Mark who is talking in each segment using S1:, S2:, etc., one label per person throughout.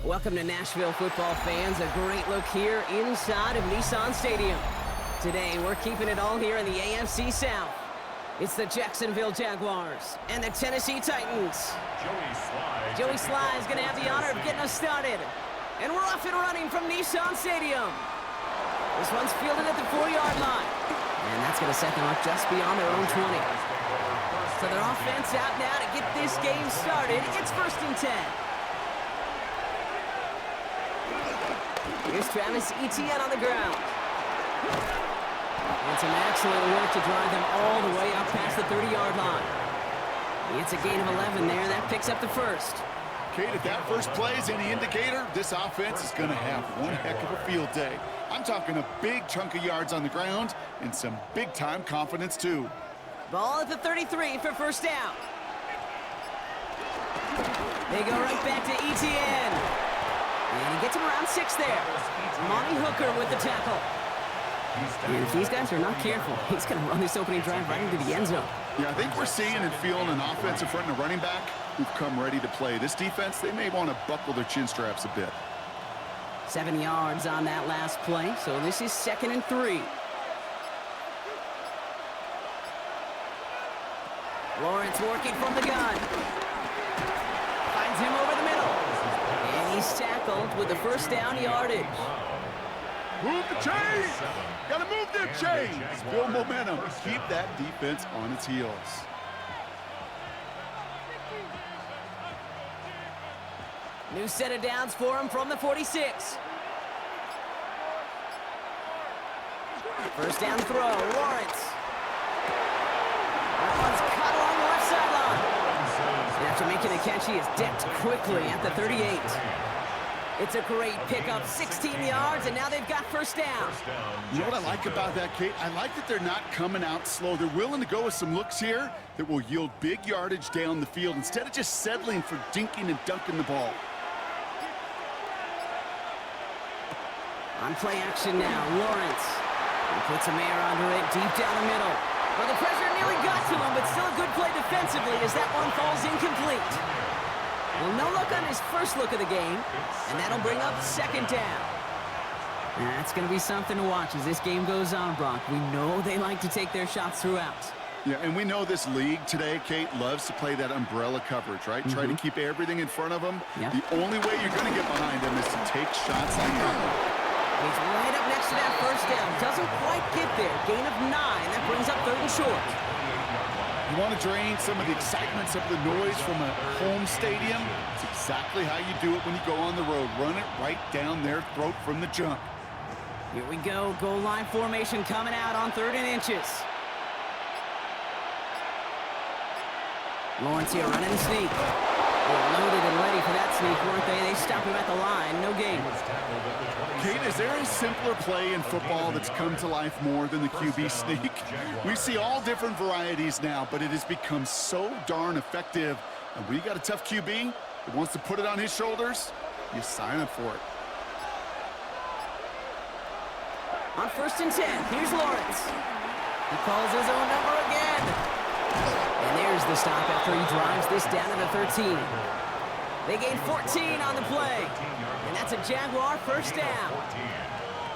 S1: Welcome to Nashville football fans. A great look here inside of Nissan Stadium. Today, we're keeping it all here in the AFC South. It's the Jacksonville Jaguars and the Tennessee Titans. Joey Sly is going to have the honor of getting us started. And we're off and running from Nissan Stadium. This one's fielded at the 4-yard line. And that's going to set them up just beyond their own 20. So their offense out now to get this game started. It's 1st and 10. Here's Travis Etienne on the ground. And some excellent work to drive them all the way up past the 30-yard line. It's a gain of 11 there. That picks up the first.
S2: Kate, if that first play is any indicator, this offense is going to have one heck of a field day. I'm talking a big chunk of yards on the ground and some big-time confidence, too.
S1: Ball at the 33 for first down. They go right back to Etienne. And he gets him around 6 there. Monty Hooker with the tackle. And if these guys are not careful, he's going to run this opening drive right into the end zone.
S2: Yeah, I think we're seeing and feeling an offensive front and a running back who've come ready to play. This defense, they may want to buckle their chin straps a bit.
S1: 7 yards on that last play, so this is 2nd and 3. Lawrence working from the gun. Finds him over the middle. And he's tackled with the first down yardage.
S2: Move the chains! Gotta move their chains! Build momentum. Keep that defense on its heels.
S1: New set of downs for him from the 46. First down throw, Lawrence. That one's caught along the left sideline. And after making the catch, he is decked quickly at the 38. It's a great pickup, 16 yards, and now they've got first down.
S2: You know what I like about that, Kate? I like that they're not coming out slow. They're willing to go with some looks here that will yield big yardage down the field instead of just settling for dinking and dunking the ball.
S1: On play action now, Lawrence. He puts some air under it, deep down the middle. Well, the pressure nearly got to him, but still a good play defensively as that one falls incomplete. Well, no look on his first look of the game, and that'll bring up 2nd down. That's going to be something to watch as this game goes on, Brock. We know they like to take their shots throughout.
S2: Yeah, and we know this league today, Kate, loves to play that umbrella coverage, right? Try to keep everything in front of them.
S1: Yep.
S2: The only way you're going to get behind them is to take shots like that.
S1: He's right up next to that first down. Doesn't quite get there. Gain of 9. That brings up 3rd and short.
S2: You want to drain some of the excitement, some of the noise from a home stadium? It's exactly how you do it when you go on the road. Run it right down their throat from the jump.
S1: Here we go. Goal line formation coming out on 3rd and inches. Lawrence here running the sneak. They're loaded and ready for that sneak, weren't they? They stop him at the line. No gain.
S2: Kate, is there a simpler play in football that's come to life more than the QB sneak? We see all different varieties now, but it has become so darn effective. And when you got a tough QB that wants to put it on his shoulders, you sign up for it.
S1: On 1st and 10, here's Lawrence. He calls his own number again. And there's the stop after he drives this down to the 13. They gain 14 on the play. And that's a Jaguar first down.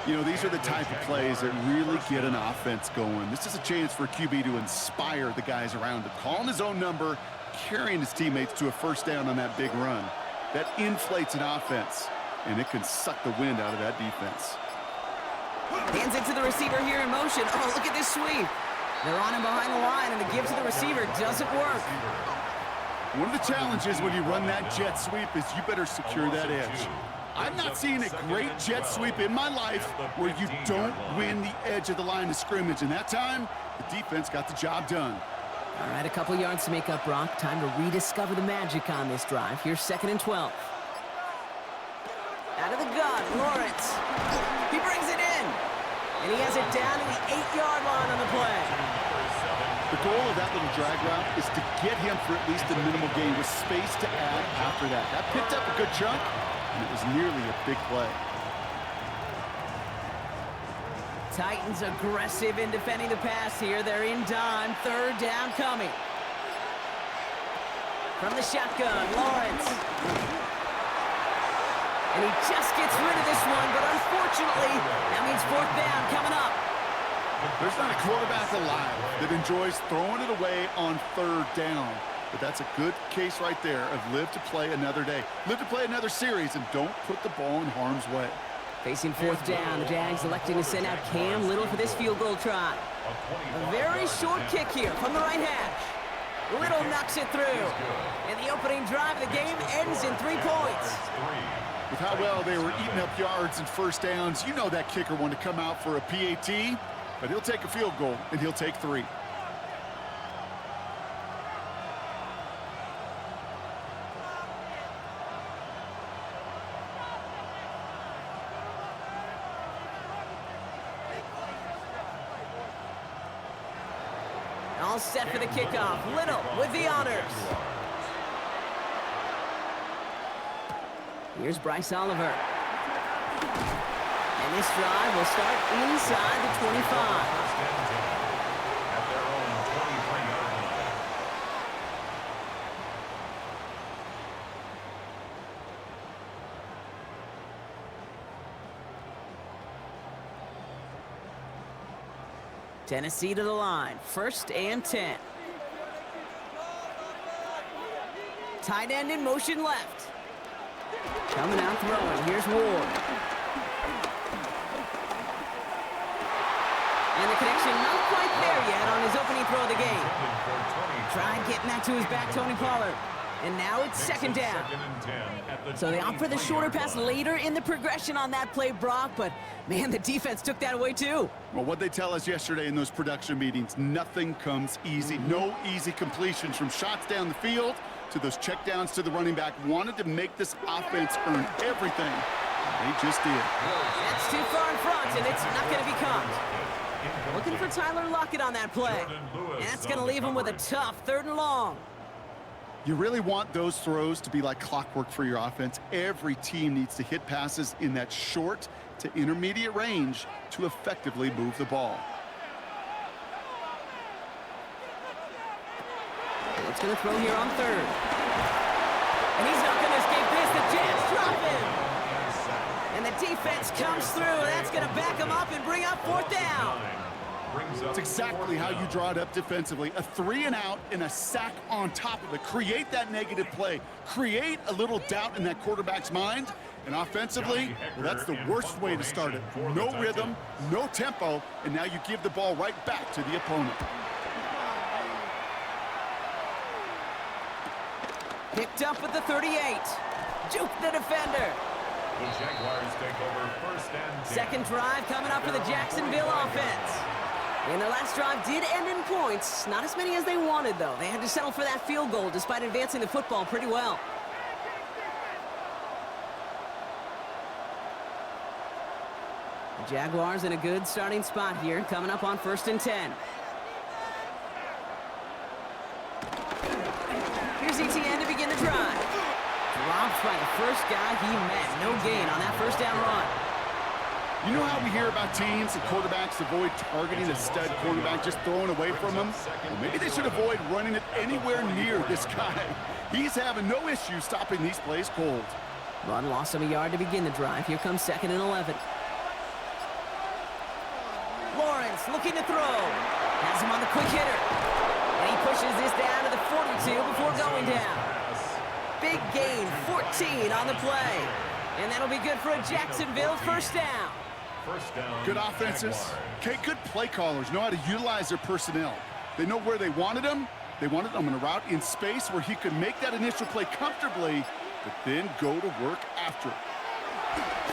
S2: You know, these are the type of plays that really get an offense going. This is a chance for a QB to inspire the guys around him. Calling his own number, carrying his teammates to a first down on that big run. That inflates an offense, and it can suck the wind out of that defense.
S1: Hands it to the receiver here in motion. Oh, look at this sweep. They're on him behind the line, and the give to the receiver doesn't work.
S2: One of the challenges when you run that jet sweep is you better secure that edge. I've not seen a great jet sweep in my life where you don't win the edge of the line of scrimmage. And that time, the defense got the job done.
S1: All right, a couple yards to make up, Brock. Time to rediscover the magic on this drive. Here's 2nd and 12. Out of the gun, Lawrence. He brings it in. And he has it down to the 8-yard line on the play.
S2: The goal of that little drag route is to get him for at least a minimal gain with space to add after that. That picked up a good chunk, and it was nearly a big play.
S1: Titans aggressive in defending the pass here. They're in dime. 3rd down coming. From the shotgun, Lawrence. And he just gets rid of this one, but unfortunately, that means fourth down coming up.
S2: There's not a quarterback alive that enjoys throwing it away on third down. But that's a good case right there of live to play another day. Live to play another series, and don't put the ball in harm's way.
S1: Facing fourth down, the Jags electing to send out Cam Little for this field goal try. A very short kick here from the right hash. Little knocks it through. And the opening drive of the game ends in 3 points.
S2: With how well they were eating up yards and first downs, you know that kicker wanted to come out for a PAT, but he'll take a field goal, and he'll take 3.
S1: All set for the kickoff. Little with the honors. Here's Bryce Oliver. And this drive will start inside the 25. Tennessee to the line. 1st and 10. Tight end in motion left. Coming out throwing. Here's Ward. And the connection not quite there yet on his opening throw of the game. Tried getting that to his back, Tony Pollard. And now it's 2nd down. So they opt for the shorter pass later in the progression on that play, Brock, but man, the defense took that away too.
S2: Well, what they tell us yesterday in those production meetings, nothing comes easy. No easy completions from shots down the field to those checkdowns to the running back. Wanted to make this offense earn everything. They just did.
S1: That's too far in front, and it's not going to be caught. Looking for Tyler Lockett on that play. And that's going to leave him with a tough 3rd and long.
S2: You really want those throws to be like clockwork for your offense. Every team needs to hit passes in that short to intermediate range to effectively move the ball.
S1: It's going to throw here on 3rd. And he's not going to escape this. The Jets drop him. And the defense comes through. That's going to back him up and bring up 4th down.
S2: It's exactly how you draw it up defensively. A 3 and out and a sack on top of it. Create that negative play. Create a little doubt in that quarterback's mind. And offensively, well, that's the worst way to start it. No rhythm, no tempo, and now you give the ball right back to the opponent.
S1: Picked up at the 38. Juke the defender.
S3: The Jaguars take over 1st and 10.
S1: 2nd drive coming up for the Jacksonville offense. And their last drive did end in points. Not as many as they wanted, though. They had to settle for that field goal despite advancing the football pretty well. The Jaguars in a good starting spot here, coming up on 1st and 10. Here's ETN to begin the drive. Dropped by the first guy he met. No gain on that 1st down run.
S2: You know how we hear about teams and quarterbacks avoid targeting a stud quarterback, just throwing away from him? Well, maybe they should avoid running it anywhere near this guy. He's having no issue stopping these plays cold.
S1: Run lost him a yard to begin the drive. Here comes 2nd and 11. Lawrence looking to throw. Has him on the quick hitter. And he pushes this down to the 42 before going down. Big gain, 14 on the play. And that'll be good for a Jacksonville 1st down.
S2: Good offenses. Okay, good play callers know how to utilize their personnel. They know where they wanted him. They wanted him on a route in space where he could make that initial play comfortably, but then go to work after it.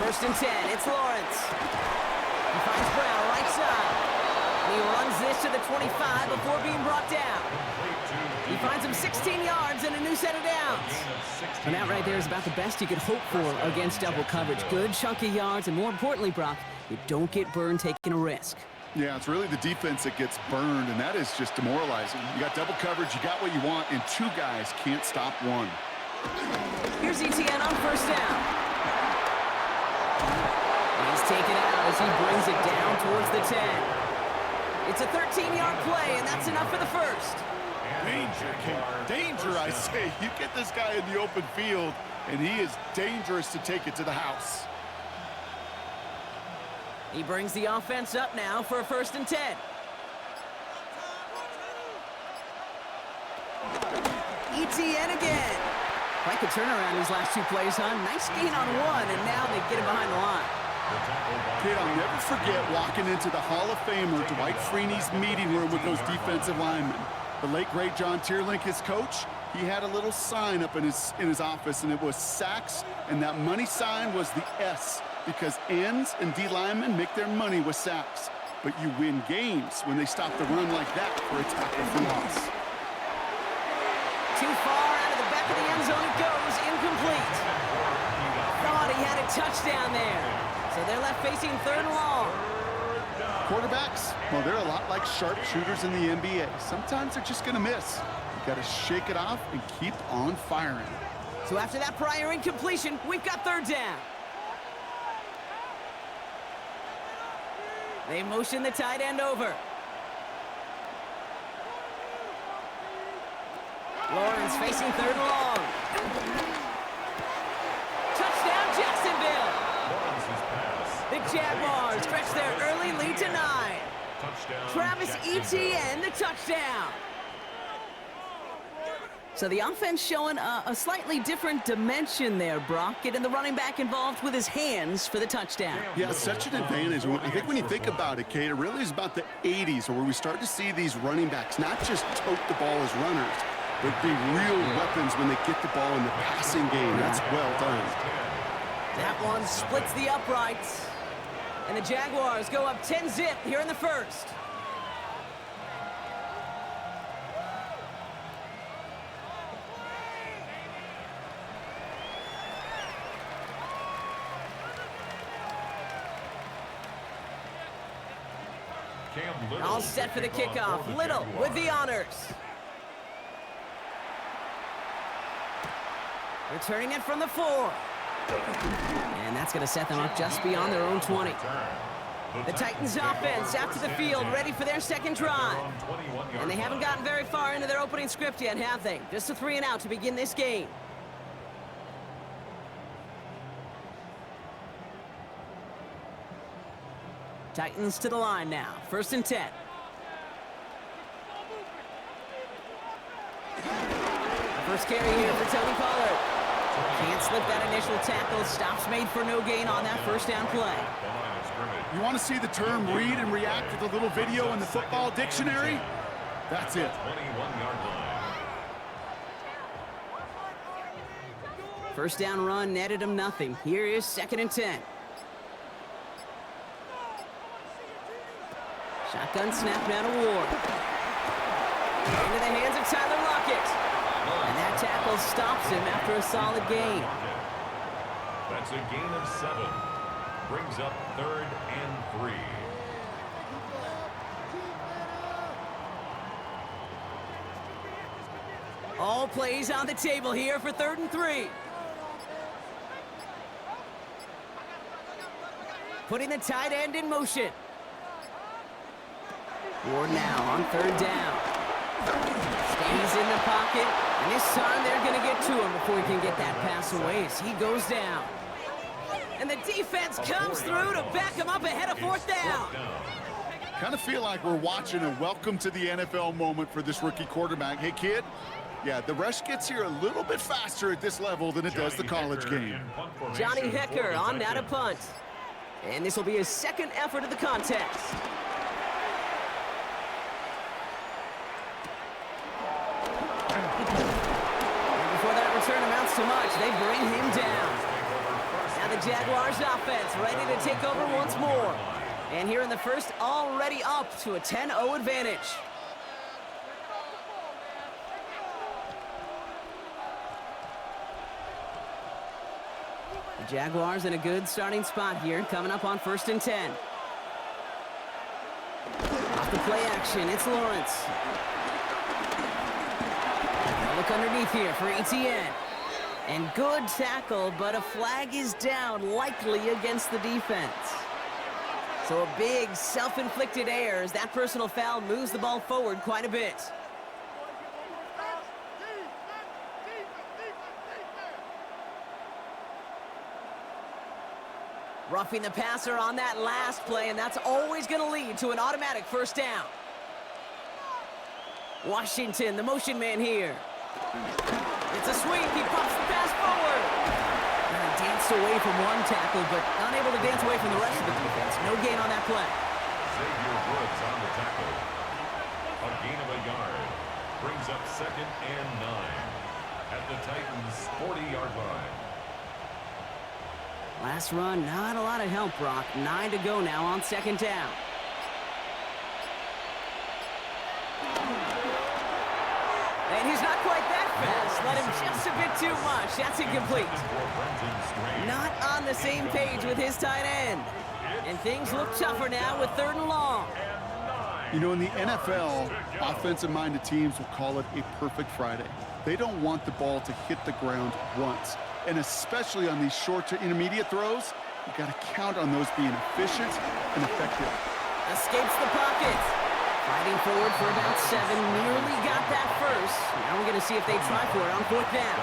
S1: 1st and 10, it's Lawrence. He finds Brown right side. And he runs this to the 25 before being brought down. He finds him 16 yards and a new set of downs. And that right there is about the best you could hope for against double coverage. Good chunky yards, and more importantly, Brock, you don't get burned taking a risk.
S2: Yeah, it's really the defense that gets burned, and that is just demoralizing. You got double coverage, you got what you want, and 2 guys can't stop one.
S1: Here's ETN on 1st down. And he's taken out as he brings it down towards the 10. It's a 13-yard play, and that's enough for the 1st.
S2: Danger, King. Danger, I say. You get this guy in the open field, and he is dangerous to take it to the house.
S1: He brings the offense up now for a 1st and 10. ETN again. Quite the turnaround these last 2 plays, huh? Nice gain on 1, and now they get him behind the line.
S2: Kid, I'll never forget walking into the Hall of Famer Dwight Freeney's meeting room with those defensive linemen. The late, great John Tierlink, his coach, he had a little sign up in his office, and it was sacks, and that money sign was the S, because ends and D linemen make their money with sacks. But you win games when they stop the run like that for a tackle for loss.
S1: Too far out of the back of the end zone it goes, incomplete. Thought he had a touchdown there. So they're left facing 3rd and long.
S2: Quarterbacks, well, they're a lot like sharpshooters in the NBA. Sometimes they're just going to miss. You got to shake it off and keep on firing.
S1: So after that prior incompletion, we've got 3rd down. They motion the tight end over. Lawrence facing 3rd and long. Touchdown, Jacksonville. The Jaguars stretch their early lead to 9.
S3: Touchdown,
S1: Travis Etienne, the touchdown. So the offense showing a slightly different dimension there, Brock. Getting the running back involved with his hands for the touchdown.
S2: Yeah, such an advantage. I think when you think about it, Kate, it really is about the 80s where we start to see these running backs not just tote the ball as runners, but be real weapons when they get the ball in the passing game. That's well done.
S1: That one splits the uprights. And the Jaguars go up 10-zip here in the 1st. All set for the kickoff. Little with the honors. Returning it from the 4. And that's going to set them up just beyond their own 20. The Titans offense out to the field, ready for their 2nd drive. And they haven't gotten very far into their opening script yet, have they? Just a 3 and out to begin this game. Titans to the line now. 1st and 10. First carry here for Tony Pollard. Can't slip that initial tackle. Stops made for no gain on that 1st down play.
S2: You want to see the term read and react with a little video in the football dictionary? That's it.
S3: 21-yard line.
S1: 1st down run netted him nothing. Here is 2nd and 10. Shotgun snap now to Ward. Into the hands of Tyler Lockett. And that tackle stops him after a solid gain.
S3: That's a gain of 7. Brings up 3rd and 3.
S1: All plays on the table here for 3rd and 3. Putting the tight end in motion. Ward now on 3rd down. Stays in the pocket, and this time they're going to get to him before he can get that pass away as he goes down. And the defense comes through to back him up ahead of 4th down.
S2: Kind of feel like we're watching a welcome to the NFL moment for this rookie quarterback. Hey, kid, yeah, the rush gets here a little bit faster at this level than it does the college game.
S1: Johnny Hecker on now to punt. And this will be his 2nd effort of the contest. Return amounts to much. They bring him down. Now the Jaguars offense ready to take over once more. And here in the 1st, already up to a 10-0 advantage. The Jaguars in a good starting spot here, coming up on 1st and 10. Off the play action, it's Lawrence. Look underneath here for Etienne. And good tackle, but a flag is down, likely against the defense. So a big self-inflicted error as that personal foul moves the ball forward quite a bit. Roughing the passer on that last play, and that's always going to lead to an automatic first down. Washington, the motion man here. It's a sweep. He pops the pass forward. Danced away from one tackle, but unable to dance away from the rest of the defense. No gain on that play.
S3: Xavier Woods on the tackle. A gain of a yard. Brings up 2nd and 9 at the Titans' 40-yard line.
S1: Last run, not a lot of help, Brock. 9 to go now on 2nd down. And he's not quite that fast. Let him just a bit too much. That's incomplete. Not on the same page with his tight end. And things look tougher now with 3rd and long.
S2: You know, in the NFL, offensive-minded teams will call it a perfect Friday. They don't want the ball to hit the ground once. And especially on these short to intermediate throws, you got to count on those being efficient and effective.
S1: Escapes the pocket. Fighting forward for about 7. Nearly got that first. Now we're going to see if they try for it on 4th down.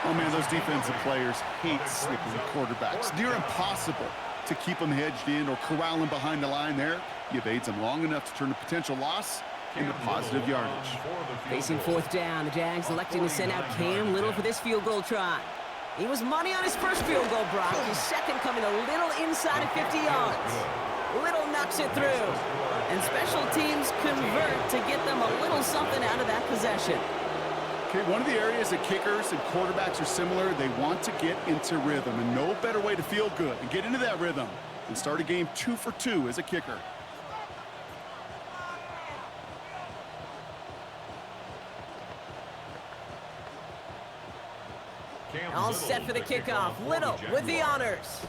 S2: Oh, man, those defensive players hate slipping quarterbacks. Near impossible to keep them hedged in or corral them behind the line there. He evades them long enough to turn a potential loss into positive yardage.
S1: Facing 4th down, the Jags electing to send out Cam Little for this field goal try. He was money on his first field goal, Brock. His second coming a little inside of 50 yards. Little knocks it through. And special teams convert to get them a little something out of that possession.
S2: Okay, one of the areas that kickers and quarterbacks are similar, they want to get into rhythm. And no better way to feel good and get into that rhythm than start a game 2 for 2 as a kicker.
S1: All set for the kickoff. Little with the honors.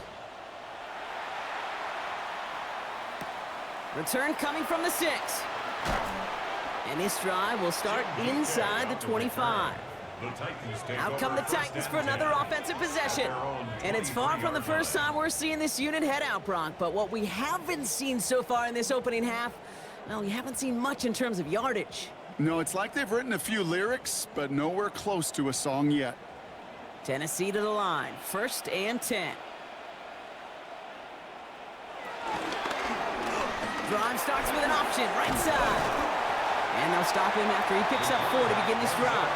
S1: Return coming from the 6. And this drive will start inside the 25. Out come the Titans for another offensive possession. And it's far from the first time we're seeing this unit head out, Brock. But what we haven't seen so far in this opening half, well, we haven't seen much in terms of yardage.
S2: No, it's like they've written a few lyrics, but nowhere close to a song yet.
S1: Tennessee to the line. 1st and 10. Drive starts with an option, right side. And they'll stop him after he picks up 4 to begin this drive.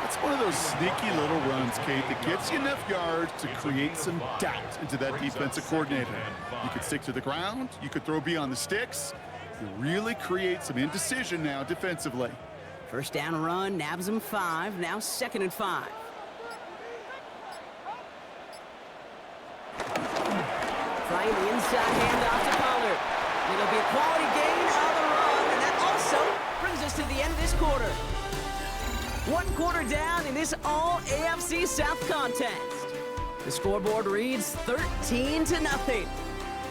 S2: That's one of those sneaky little runs, Kate, that gets you enough yards to create some doubt into that defensive coordinator. You could stick to the ground. You could throw beyond the sticks. You really create some indecision now defensively.
S1: 1st down run, nabs him 5. Now 2nd and 5. Trying the inside handoff to Pollard. It'll be a quality gain on the run, and that also brings us to the end of this quarter. 1 quarter down in this all-AFC South contest. The scoreboard reads 13-0.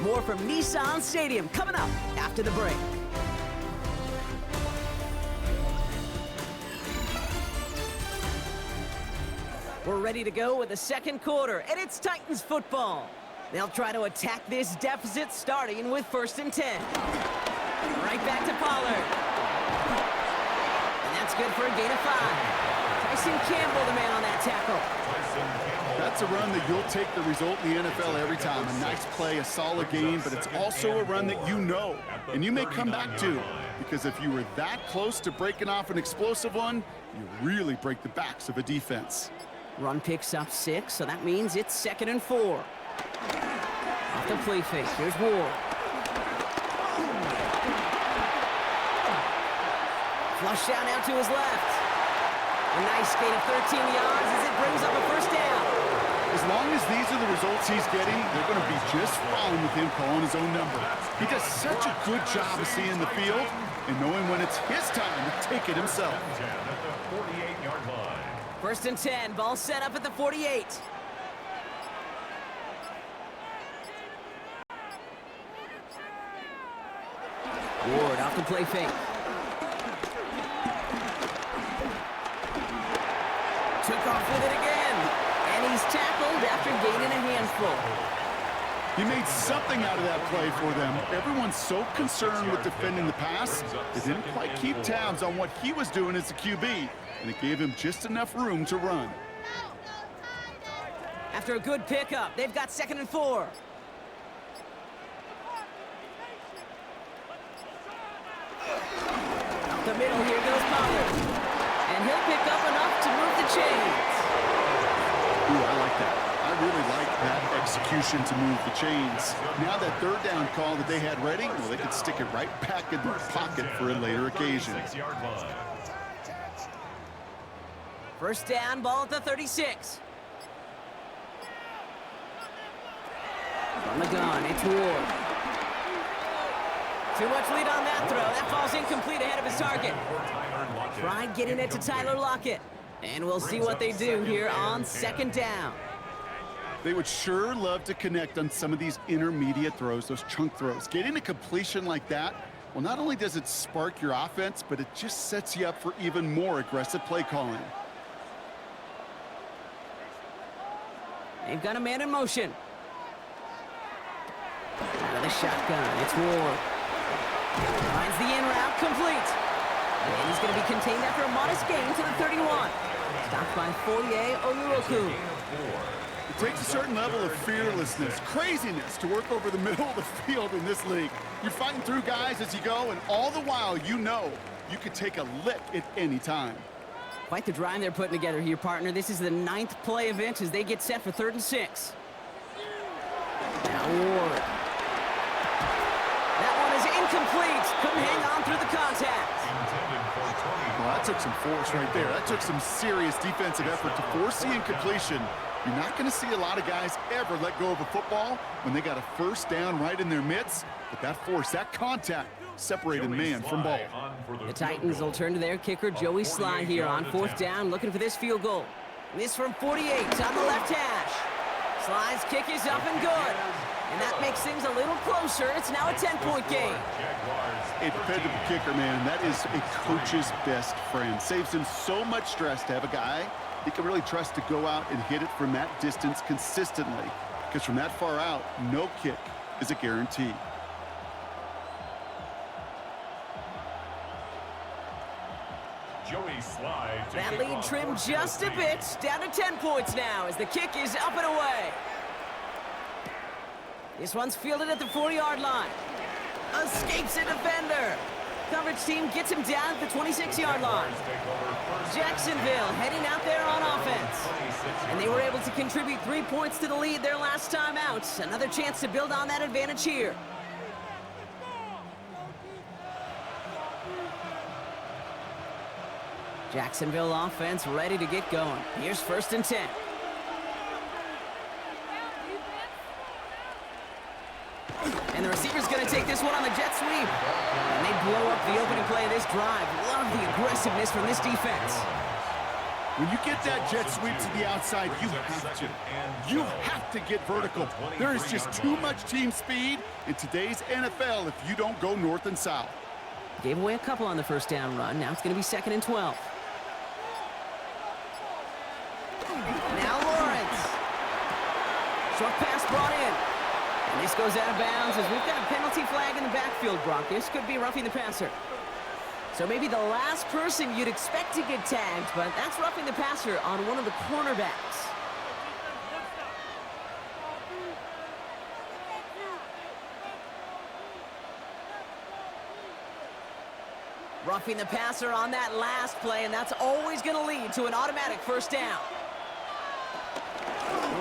S1: More from Nissan Stadium coming up after the break. We're ready to go with the 2nd quarter, and it's Titans football. They'll try to attack this deficit starting with 1st and 10. Right back to Pollard. And that's good for a gain of 5. Tyson Campbell, the man on that tackle.
S2: That's a run that you'll take the result in the NFL every time. A nice play, a solid game, but it's also a run that you know, and you may come back to. Because if you were that close to breaking off an explosive one, you really break the backs of a defense.
S1: Run picks up 6, so that means it's 2nd and 4. Off the play fake. Here's Ward. Flush down out to his left. A nice gain of 13 yards as it brings up a 1st down.
S2: As long as these are the results he's getting, they're going to be just fine with him calling his own number. He does such a good job of seeing the field and knowing when it's his time to take it himself.
S3: 48-yard line.
S1: 1st and 10. Ball set up at the 48. Ward off the play fake. Took off with it again. And he's tackled after gaining a handful.
S2: He made something out of that play for them. Everyone's so concerned with defending the pass, they didn't quite keep tabs on what he was doing as a QB, and it gave him just enough room to run.
S1: After a good pickup, they've got 2nd and 4. Up the middle, here goes Pollard. And he'll pick up enough to move the chains.
S2: Ooh, I like that. I really like that execution to move the chains. Now that 3rd down call that they had ready, well, they could stick it right back in their pocket for a later occasion.
S3: 36-yard line.
S1: 1st down, ball at the 36. From the gun, it's Ward. Too much lead on that throw. That falls incomplete ahead of his target. Tried getting it to Tyler Lockett. And we'll see what they do here on 2nd down.
S2: They would sure love to connect on some of these intermediate throws, those chunk throws. Getting a completion like that, well, not only does it spark your offense, but it just sets you up for even more aggressive play calling.
S1: They've got a man in motion. Out of the shotgun, it's Ward. Finds the in route, complete. And he's going to be contained after a modest gain to the 31. Stopped by Foye Oluokun.
S2: It takes a certain level of fearlessness, craziness to work over the middle of the field in this league. You're fighting through guys as you go, and all the while you know you could take a lick at any time.
S1: Quite the drive they're putting together here, partner. This is the 9th play event as they get set for 3rd and 6. Now Ward. That one is incomplete. Couldn't hang on through the contact.
S2: Well, that took some force right there. That took some serious defensive effort to force the incompletion. You're not going to see a lot of guys ever let go of a football when they got a 1st down right in their midst. But that force, that contact, separated man from ball.
S1: The Titans will turn to their kicker, Joey Sly, here on 4th down, looking for this field goal. This from 48 on the left hash. Sly's kick is up and good. And that makes things a little closer. It's now a 10-point game.
S2: A dependable kicker, man. That is a coach's best friend. Saves him so much stress to have a guy he can really trust to go out and hit it from that distance consistently. Because from that far out, no kick is a guarantee.
S3: Joey Sly.
S1: That lead trimmed just a bit. Down to 10 points now as the kick is up and away. This one's fielded at the 40-yard line. Escapes a defender. Coverage team gets him down at the 26-yard line. Jacksonville heading out there on offense. And they were able to contribute 3 points to the lead their last time out. Another chance to build on that advantage here. Jacksonville offense ready to get going. Here's 1st and 10. And the receiver's going to take this one on the jet sweep. And they blow up the opening play of this drive. Love the aggressiveness from this defense.
S2: When you get that jet sweep to the outside, you have to get vertical. There is just too much team speed in today's NFL if you don't go north and south.
S1: Gave away a couple on the 1st down run. Now it's going to be 2nd and 12. Now Lawrence. Short pass brought in. And this goes out of bounds as we've got a penalty flag in the backfield, Brock. This could be roughing the passer. So maybe the last person you'd expect to get tagged, but that's roughing the passer on one of the cornerbacks. Roughing the passer on that last play, and that's always going to lead to an automatic 1st down.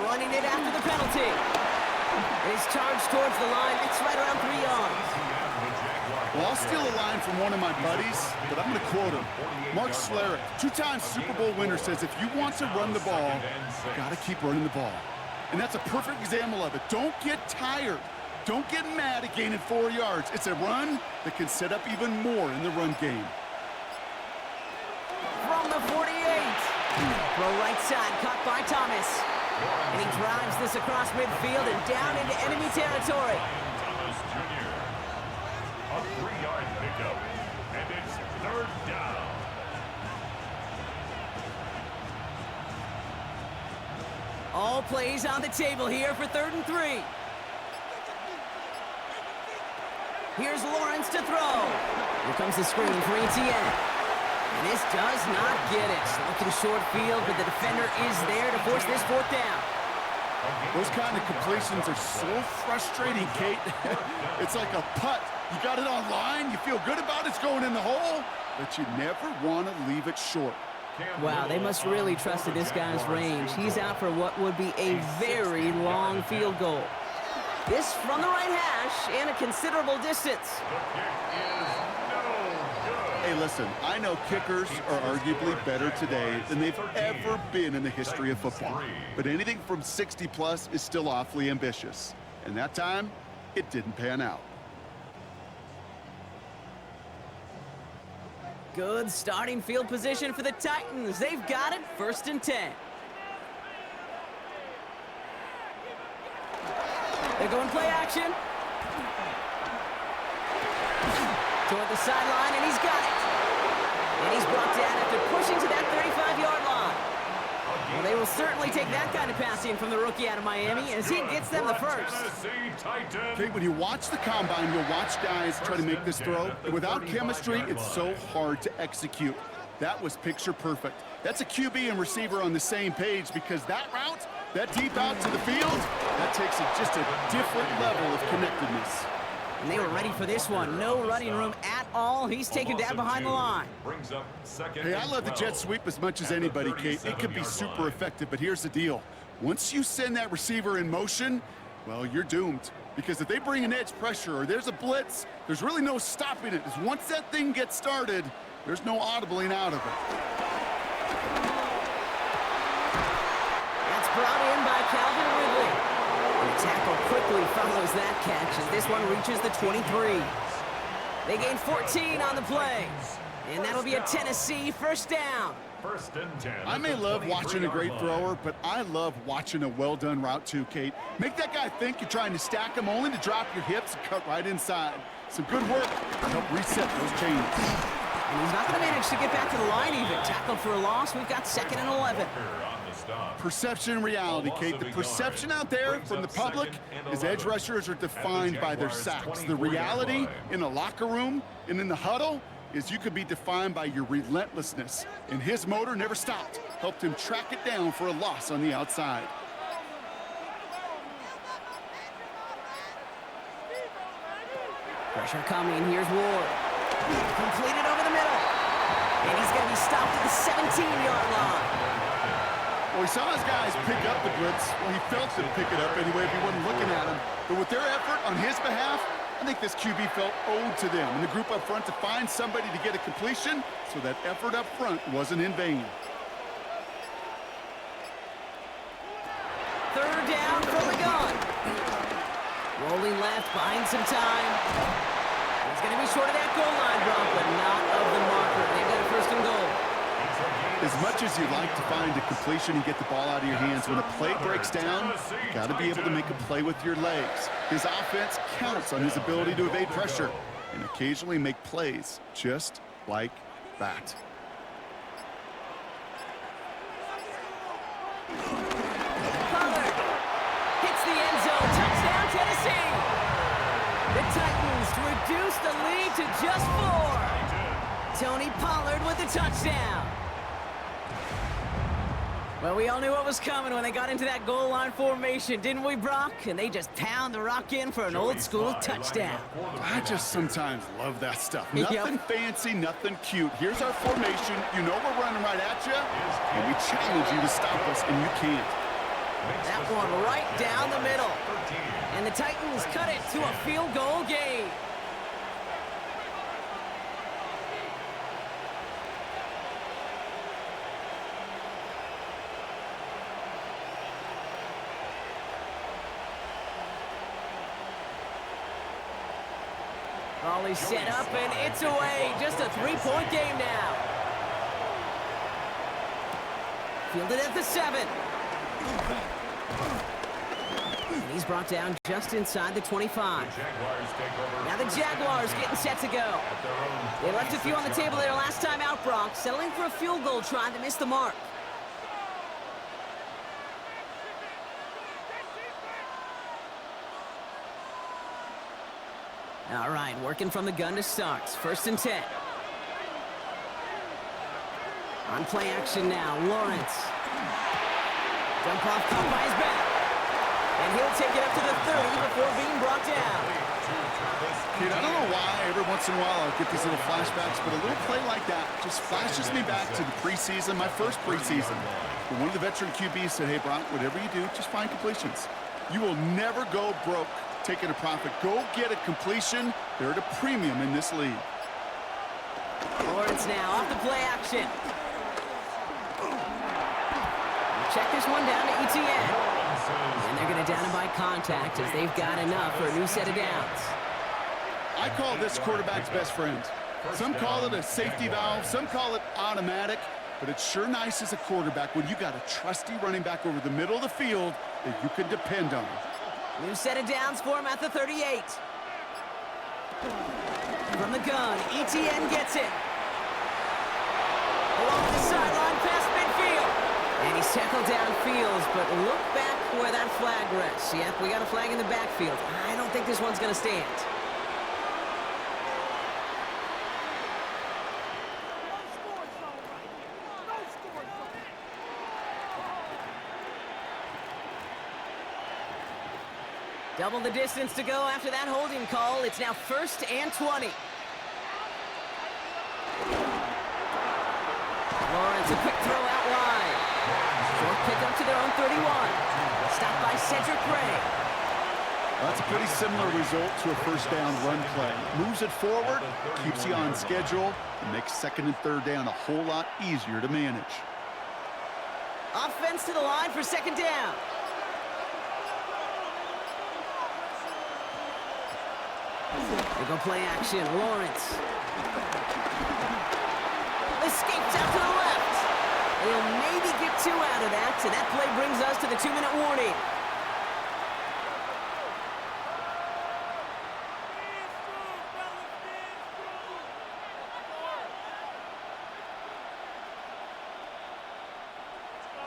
S1: Running it after the penalty. He's charged towards the line. It's right around 3 yards.
S2: Well, I'll steal a line from one of my buddies, but I'm going to quote him. Mark Schlereth, 2-time Super Bowl winner, says if you want to run the ball, you got to keep running the ball. And that's a perfect example of it. Don't get tired. Don't get mad at gaining 4 yards. It's a run that can set up even more in the run game.
S1: From the 48. Throw right side, caught by Thomas. And he drives this across midfield and down into enemy territory.
S3: Thomas Jr. A 3-yard pickup, and it's 3rd down.
S1: All plays on the table here for 3rd and 3. Here's Lawrence to throw. Here comes the screen for Etienne. And this does not get it. Looking short field, but the defender is there to force this 4th down.
S2: Those kind of completions are so frustrating, Kate. It's like a putt. You got it on line, you feel good about it's going in the hole, but you never want to leave it short.
S1: Wow, they must really trust this guy's range. He's out for what would be a very long field goal. This from the right hash and a considerable distance.
S2: Hey, listen, I know kickers are arguably better today than they've ever been in the history of football. But anything from 60-plus is still awfully ambitious. And that time, it didn't pan out.
S1: Good starting field position for the Titans. They've got it, 1st and 10. They're going play action. Toward the sideline, and he's got it. And he's brought down after pushing to that 35-yard line. Well, they will certainly take that kind of passing from the rookie out of Miami as he gets them the first.
S2: Okay, when you watch the combine, you'll watch guys try to make this throw. And without chemistry, it's so hard to execute. That was picture perfect. That's a QB and receiver on the same page because that route, that deep out to the field, that takes just a different level of connectedness.
S1: And they were ready for this one. No running room at all. He's taken down behind the line.
S2: Hey, I love the jet sweep as much as anybody, Kate. It can be super effective, but here's the deal. Once you send that receiver in motion, well, you're doomed. Because if they bring an edge pressure or there's a blitz, there's really no stopping it. Because once that thing gets started, there's no audibling out of it.
S1: That's brought in by Calvin Ridley. And the tackle quickly follows that catch as this one reaches the 23. They gain 14 on the play. And that'll be a Tennessee 1st down.
S3: 1st and 10.
S2: I may love watching a great thrower, but I love watching a well-done route too, Kate. Make that guy think you're trying to stack him only to drop your hips and cut right inside. Some good work to help reset those chains.
S1: And he's not going to manage to get back to the line even. Tackled for a loss. We've got 2nd and 11.
S2: Perception and reality, Kate. The perception out there from the public is edge rushers are defined by their sacks. The reality in the locker room and in the huddle is you could be defined by your relentlessness. And his motor never stopped. Helped him track it down for a loss on the outside.
S1: Pressure coming. Here's Ward. Completed over the middle. And he's going to be stopped at the 17-yard line.
S2: Well, he saw his guys pick up the blitz. Well, he felt them pick it up anyway if he wasn't looking at him. But with their effort on his behalf, I think this QB felt owed to them and the group up front to find somebody to get a completion so that effort up front wasn't in vain.
S1: 3rd down from the gun. Rolling left, buying some time. He's going to be short of that goal line, Brock, but not of the marker. They've got a 1st and goal.
S2: As much as you like to find a completion and get the ball out of your hands, when a play breaks down, you got to be able to make a play with your legs. His offense counts on his ability to evade pressure and occasionally make plays just like that.
S1: Pollard hits the end zone. Touchdown, Tennessee. The Titans reduce the lead to just 4. Tony Pollard with the touchdown. Well, we all knew what was coming when they got into that goal line formation, didn't we, Brock? And they just pound the rock in for an old-school touchdown.
S2: I just sometimes love that stuff. Nothing fancy, nothing cute. Here's our formation. You know we're running right at you, and we challenge you to stop us, and you can't.
S1: That one right down the middle. And the Titans cut it to a field goal game. Volley set up, and it's away. Just a 3-point game now. Fielded at the 7. And he's brought down just inside the 25. Now the Jaguars getting set to go. They left a few on the table there last time out, Brock, settling for a field goal try to miss the mark. All right, working from the gun to start. 1st and 10. On play action now, Lawrence. Dump off caught by his back. to take it up to the 30 before being brought down.
S2: Kid, I don't know why every once in a while I'll get these little flashbacks, but a little play like that just flashes me back to the preseason, my first preseason. But one of the veteran QBs said, hey, Brock, whatever you do, just find completions. You will never go broke taking a profit. Go get a completion. They're at a premium in this league.
S1: Lawrence now off the play action. Check this one down to ETN. And they're going to down him by contact as they've got enough for a new set of downs.
S2: I call this quarterback's best friend. Some call it a safety valve, some call it automatic, but it's sure nice as a quarterback when you got a trusty running back over the middle of the field that you can depend on.
S1: New set of downs for him at the 38. From the gun, ETN gets it. Along the sideline past midfield. And he's tackled downfield, but look back where that flag rests. Yep, we got a flag in the backfield. I don't think this one's going to stand. Double the distance to go after that holding call. It's now 1st and 20. Lawrence, a quick throw out wide. Short pick up to their own 31. Stopped by Cedric Gray.
S2: Well, that's a pretty similar result to a first down run play. Moves it forward, keeps you on schedule, and makes 2nd and 3rd down a whole lot easier to manage.
S1: Offense to the line for 2nd down. They go play action. Lawrence. Escapes out to the left. They'll maybe get 2 out of that, so that play brings us to the 2-minute warning.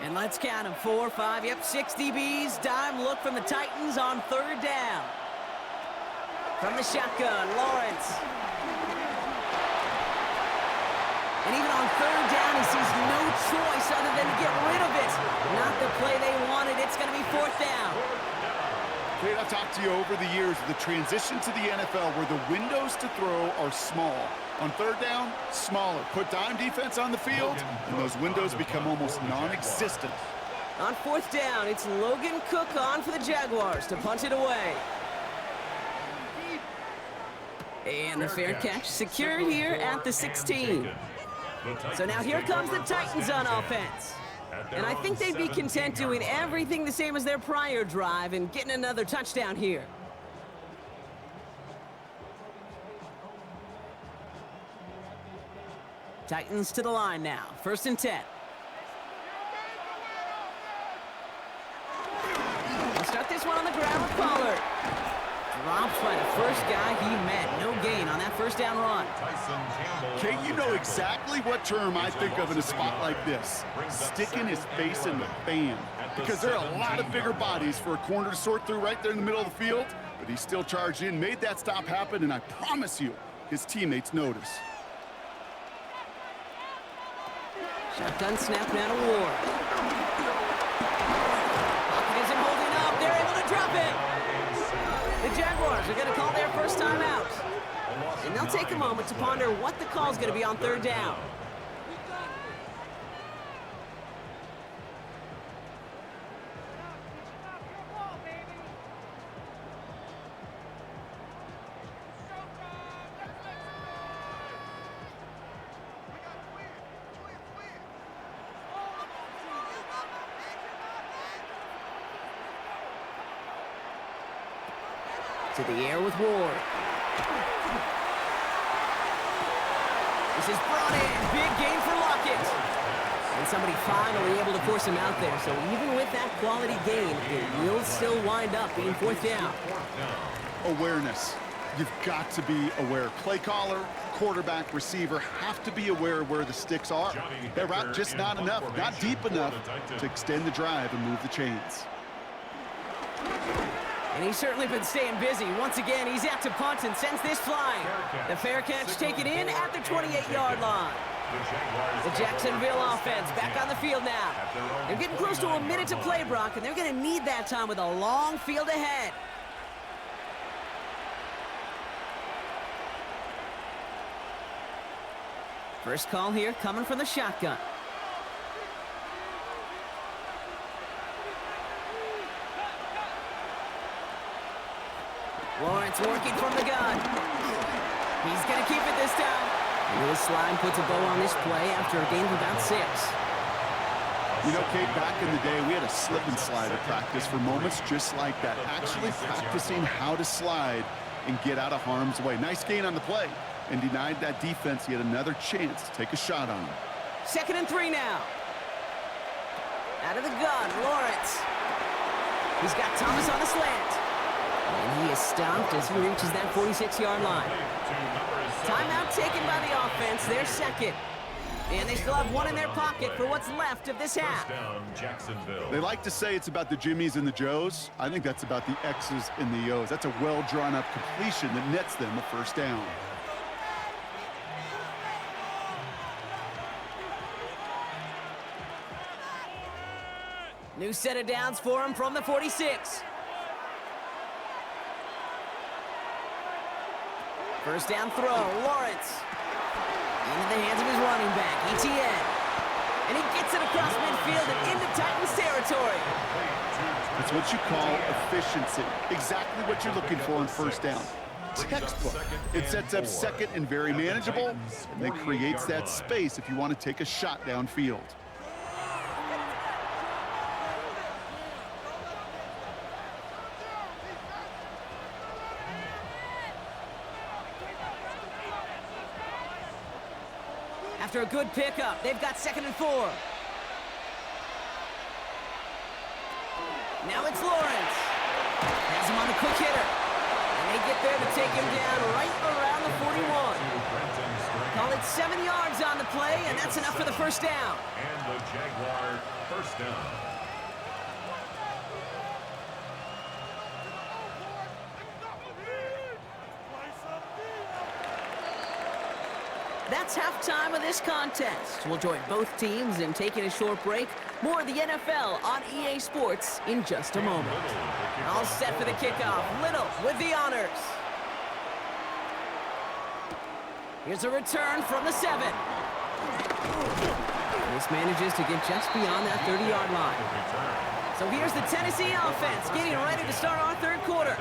S1: And let's count them. 4, 5, yep, 6 DBs. Dime look from the Titans on 3rd down. From the shotgun, Lawrence. And even on 3rd down, he sees no choice other than to get rid of it. Not the play they wanted. It's going to be 4th down.
S2: Kate, I've talked to you over the years of the transition to the NFL where the windows to throw are small. On 3rd down, smaller. Put dime defense on the field, and those windows become almost non-existent.
S1: On 4th down, it's Logan Cook on for the Jaguars to punt it away. And the fair catch secured here at the 16. So now here comes the Titans on offense. And I think they'd be content doing everything the same as their prior drive and getting another touchdown here. Titans to the line now. 1st and 10. We'll start this one on the ground with Pollard. Dropped by the first guy he met. No gain on that 1st down run.
S2: Kate, you know exactly what term I think of in a spot like this. Sticking his face in the fan. Because there are a lot of bigger bodies for a corner to sort through right there in the middle of the field. But he still charged in, made that stop happen, and I promise you, his teammates notice.
S1: Shotgun snap now to Ward. Pocket isn't holding up. They're able to drop it. The Jaguars are going to call their first time out. And they'll take a moment to ponder what the call is going to be on 3rd down. To the air with Ward. This is brought in. Big gain for Lockett. And somebody finally able to force him out there. So even with that quality gain, it will still wind up being 4th down.
S2: Awareness. You've got to be aware. Play caller, quarterback, receiver have to be aware of where the sticks are. That route just not enough, not deep enough to extend the drive and move the chains.
S1: And he's certainly been staying busy. Once again, he's out to punt and sends this flying. The fair catch taken in at the 28-yard line. The Jacksonville offense back on the field now. They're getting close to a minute to play, Brock, and they're going to need that time with a long field ahead. First call here coming from the shotgun. Lawrence working from the gun. He's going to keep it this time. And Lewis Slime puts a bow on this play after a gain of about 6.
S2: You know, Kate, back in the day, we had a slip and slide at practice for moments just like that. Actually practicing how to slide and get out of harm's way. Nice gain on the play. And denied that defense yet another chance to take a shot on him.
S1: 2nd and 3 now. Out of the gun, Lawrence. He's got Thomas on the slant. And he is stopped as he reaches that 46-yard line. Timeout taken by the offense, their 2nd. And they still have 1 in their pocket for what's left of this half.
S2: They like to say it's about the Jimmies and the Joes. I think that's about the X's and the O's. That's a well-drawn-up completion that nets them a first down.
S1: New set of downs for him from the 46. First down throw, Lawrence. Into the hands of his running back, ETN. And he gets it across midfield and into Titans territory.
S2: That's what you call efficiency. Exactly what you're looking for on first down. Textbook. It sets up 2nd and very manageable, and then creates that space if you want to take a shot downfield.
S1: After a good pickup, they've got 2nd and 4. Now it's Lawrence. Has him on the quick hitter. And they get there to take him down right around the 41. Call it 7 yards on the play, and that's enough for the first down.
S3: And the Jaguar first down.
S1: That's halftime of this contest. We'll join both teams in taking a short break. More of the NFL on EA Sports in just a moment. All set for the kickoff. Little with the honors. Here's a return from the 7. This manages to get just beyond that 30-yard line. So here's the Tennessee offense getting ready to start our 3rd quarter.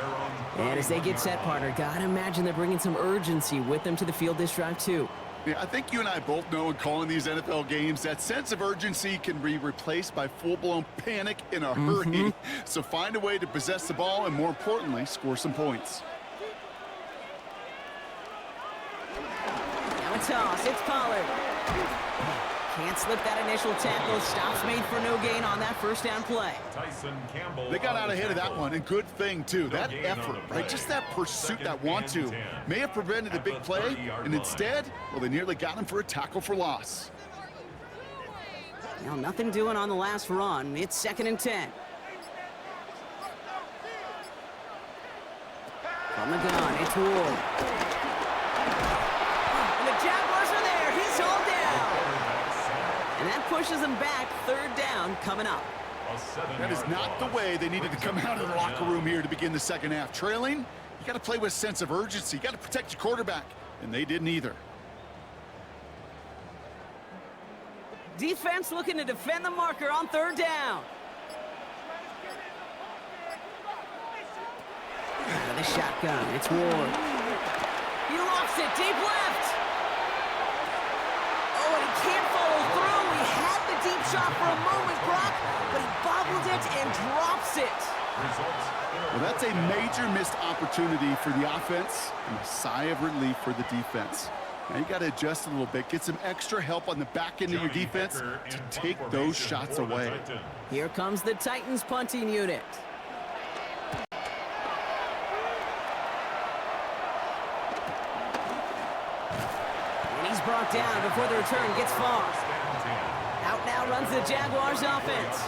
S1: And as they get set, partner, gotta imagine they're bringing some urgency with them to the field this drive, too.
S2: Yeah, I think you and I both know in calling these NFL games that sense of urgency can be replaced by full-blown panic in a hurry. So find a way to possess the ball and, more importantly, score some points.
S1: Now a toss. It's Pollard. Can't slip that initial tackle. Stops made for no gain on that first down play.
S2: They got out ahead of that one, and good thing, too. That effort, right? Just that pursuit, that want-to, may have prevented the big play, and instead, well, they nearly got him for a tackle for loss.
S1: Now, nothing doing on the last run. It's 2nd and 10. From the gun, it's Ward. And the Jaguars are there. He's hauled down. And that pushes them back. 3rd down coming up.
S2: That is not the way they needed to come out of the locker room here to begin the second half. Trailing, you got to play with a sense of urgency. You got to protect your quarterback, and they didn't either.
S1: Defense looking to defend the marker on 3rd down. Out of the shotgun, it's Ward. He lofts it deep left. Oh, and he can't follow through. He had the deep shot for a moment, Brock, but he bobbled it and drops it.
S2: Well, that's a major missed opportunity for the offense and a sigh of relief for the defense. Now you got to adjust a little bit, get some extra help on the back end of your defense to take those shots away.
S1: Here comes the Titans punting unit. And he's brought down before the return gets far. Out now runs the Jaguars offense.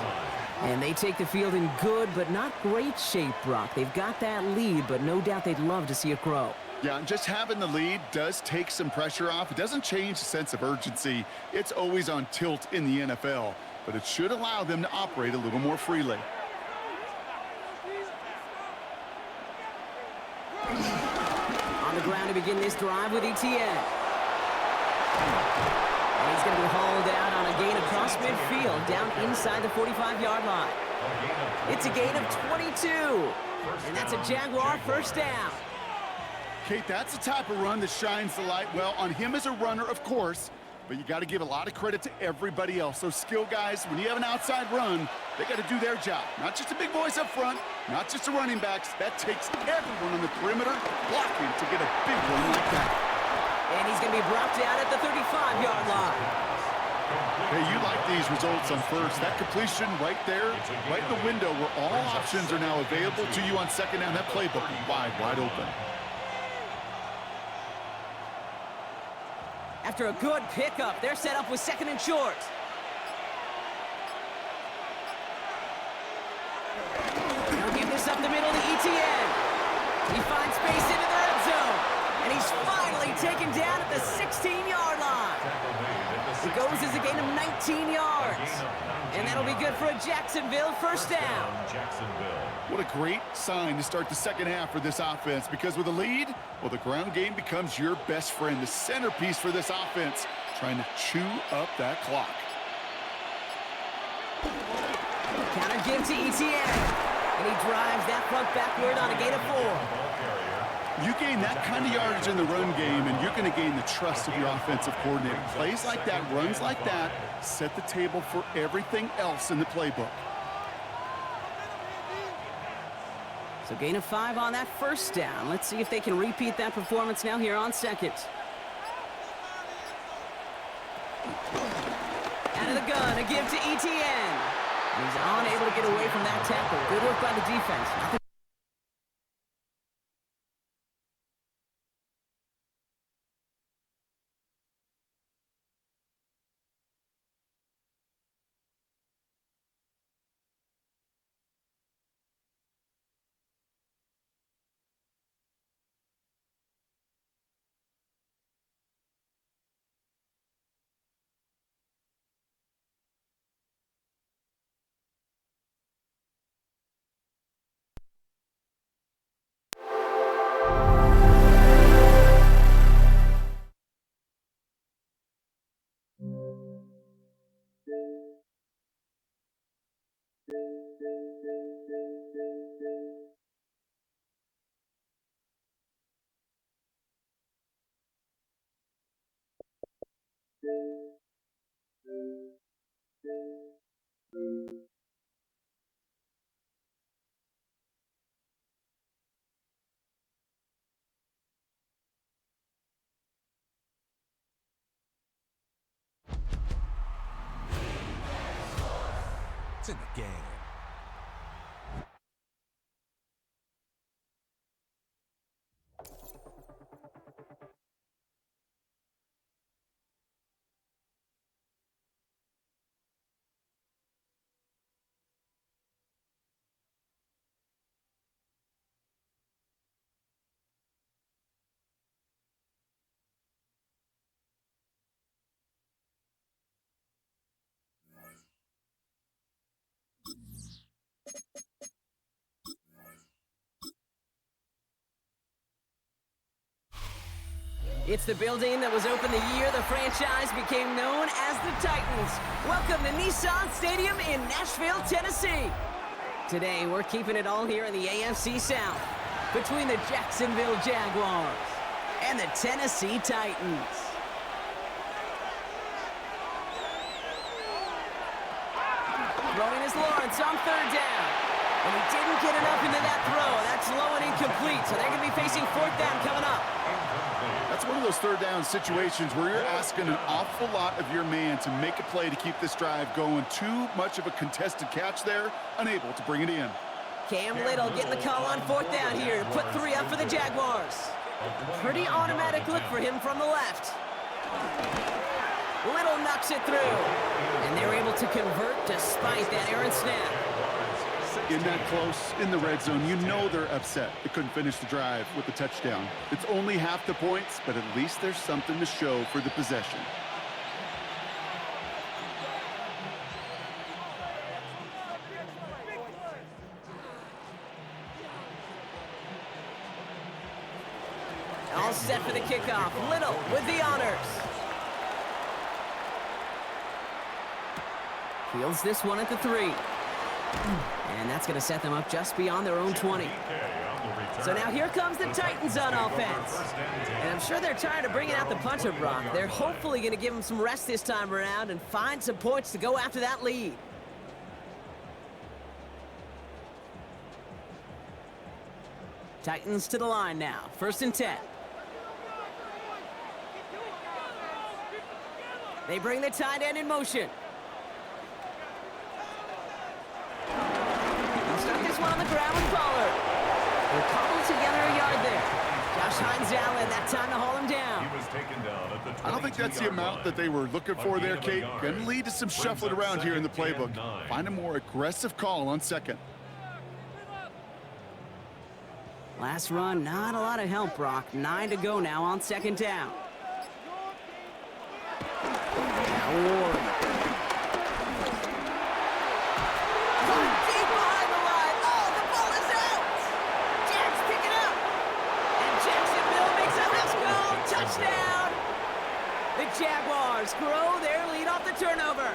S1: And they take the field in good but not great shape, Brock. They've got that lead, but no doubt they'd love to see it grow.
S2: Yeah, and just having the lead does take some pressure off. It doesn't change the sense of urgency. It's always on tilt in the NFL, but it should allow them to operate a little more freely.
S1: On the ground to begin this drive with Etienne. And he's going to be hauled out on a gain across midfield, down inside the 45-yard line. It's a gain of 22, and that's a Jaguar first down.
S2: Kate, that's the type of run that shines the light well on him as a runner, of course, but you got to give a lot of credit to everybody else. Those skill guys, when you have an outside run, they got to do their job. Not just the big boys up front, not just the running backs. That takes everyone on the perimeter blocking to get a big run like that.
S1: And he's going to be brought down at the 35-yard line.
S2: Hey, you like these results on first. That completion right there, right in the window where all options are now available to you on second down. That playbook wide open.
S1: After a good pickup, they're set up with second and short. He'll give this up the middle to Etienne. He finds space into the red zone. And he's finally taken down at the 16-yard line. It goes as a gain of 19 yards. And that'll be good for a Jacksonville first down.
S2: What a great sign to start the second half for this offense, because with a lead, well, the ground game becomes your best friend, the centerpiece for this offense, trying to chew up that clock.
S1: Counter give to Etienne. And he drives that front backward on a gain of 4.
S2: You gain that kind of yardage in the run game, and you're going to gain the trust of your offensive coordinator. Plays like that, runs like that, set the table for everything else in the playbook.
S1: So gain of 5 on that first down. Let's see if they can repeat that performance now here on second. Out of the gun, a give to Etienne. He's unable to get away from that tackle. Good work by the defense.
S4: It's in the game.
S1: It's the building that was opened the year the franchise became known as the Titans. Welcome to Nissan Stadium in Nashville, Tennessee. Today, we're keeping it all here in the AFC South between the Jacksonville Jaguars and the Tennessee Titans. Throwing is Lawrence on third down. And he didn't get enough into that throw. That's low and incomplete, so they're going to be facing fourth down coming up.
S2: That's one of those third down situations where you're asking an awful lot of your man to make a play to keep this drive going. Too much of a contested catch there, unable to bring it in.
S1: Cam Little getting the call on fourth down here to put 3 up for the Jaguars. Pretty automatic look for him from the left. Little knocks it through. And they're able to convert despite that errant snap.
S2: In that close, in the red zone, you know they're upset. They couldn't finish the drive with the touchdown. It's only half the points, but at least there's something to show for the possession.
S1: All set for the kickoff. Little with the honors. Fields this one at the 3. And that's going to set them up just beyond their own 20. So now here comes the Titans on offense. And I'm sure they're tired of bringing out the puncher, Brock. They're hopefully going to give them some rest this time around and find some points to go after that lead. Titans to the line now. 1st and 10. They bring the tight end in motion. They'll start this one on the ground with Pollard. They're cobbled together a yard there. Josh Hines Allen, that time to haul him down.
S3: He was taken down at the
S2: I don't think that's the amount that they were looking for there, Kate. Going to lead to some shuffling around here in the playbook. Find a more aggressive call on 2nd.
S1: Last run, not a lot of help, Brock. 9 to go now on 2nd down. Ward. Deep behind the line. Oh, the ball is out. Jack's picking up. And Jacksonville makes a house call. Touchdown. The Jaguars grow their lead off the turnover.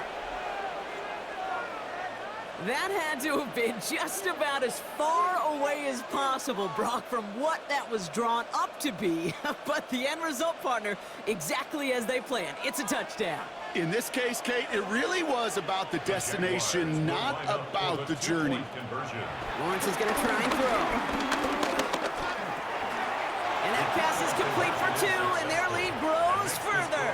S1: That had to have been just about as far away as possible, Brock, from what that was drawn up to be. But the end result, partner, exactly as they planned. It's a touchdown.
S2: In this case, Kate, it really was about the destination, not about the journey.
S1: Lawrence is going to try and throw. And that pass is complete for 2, and their lead grows further.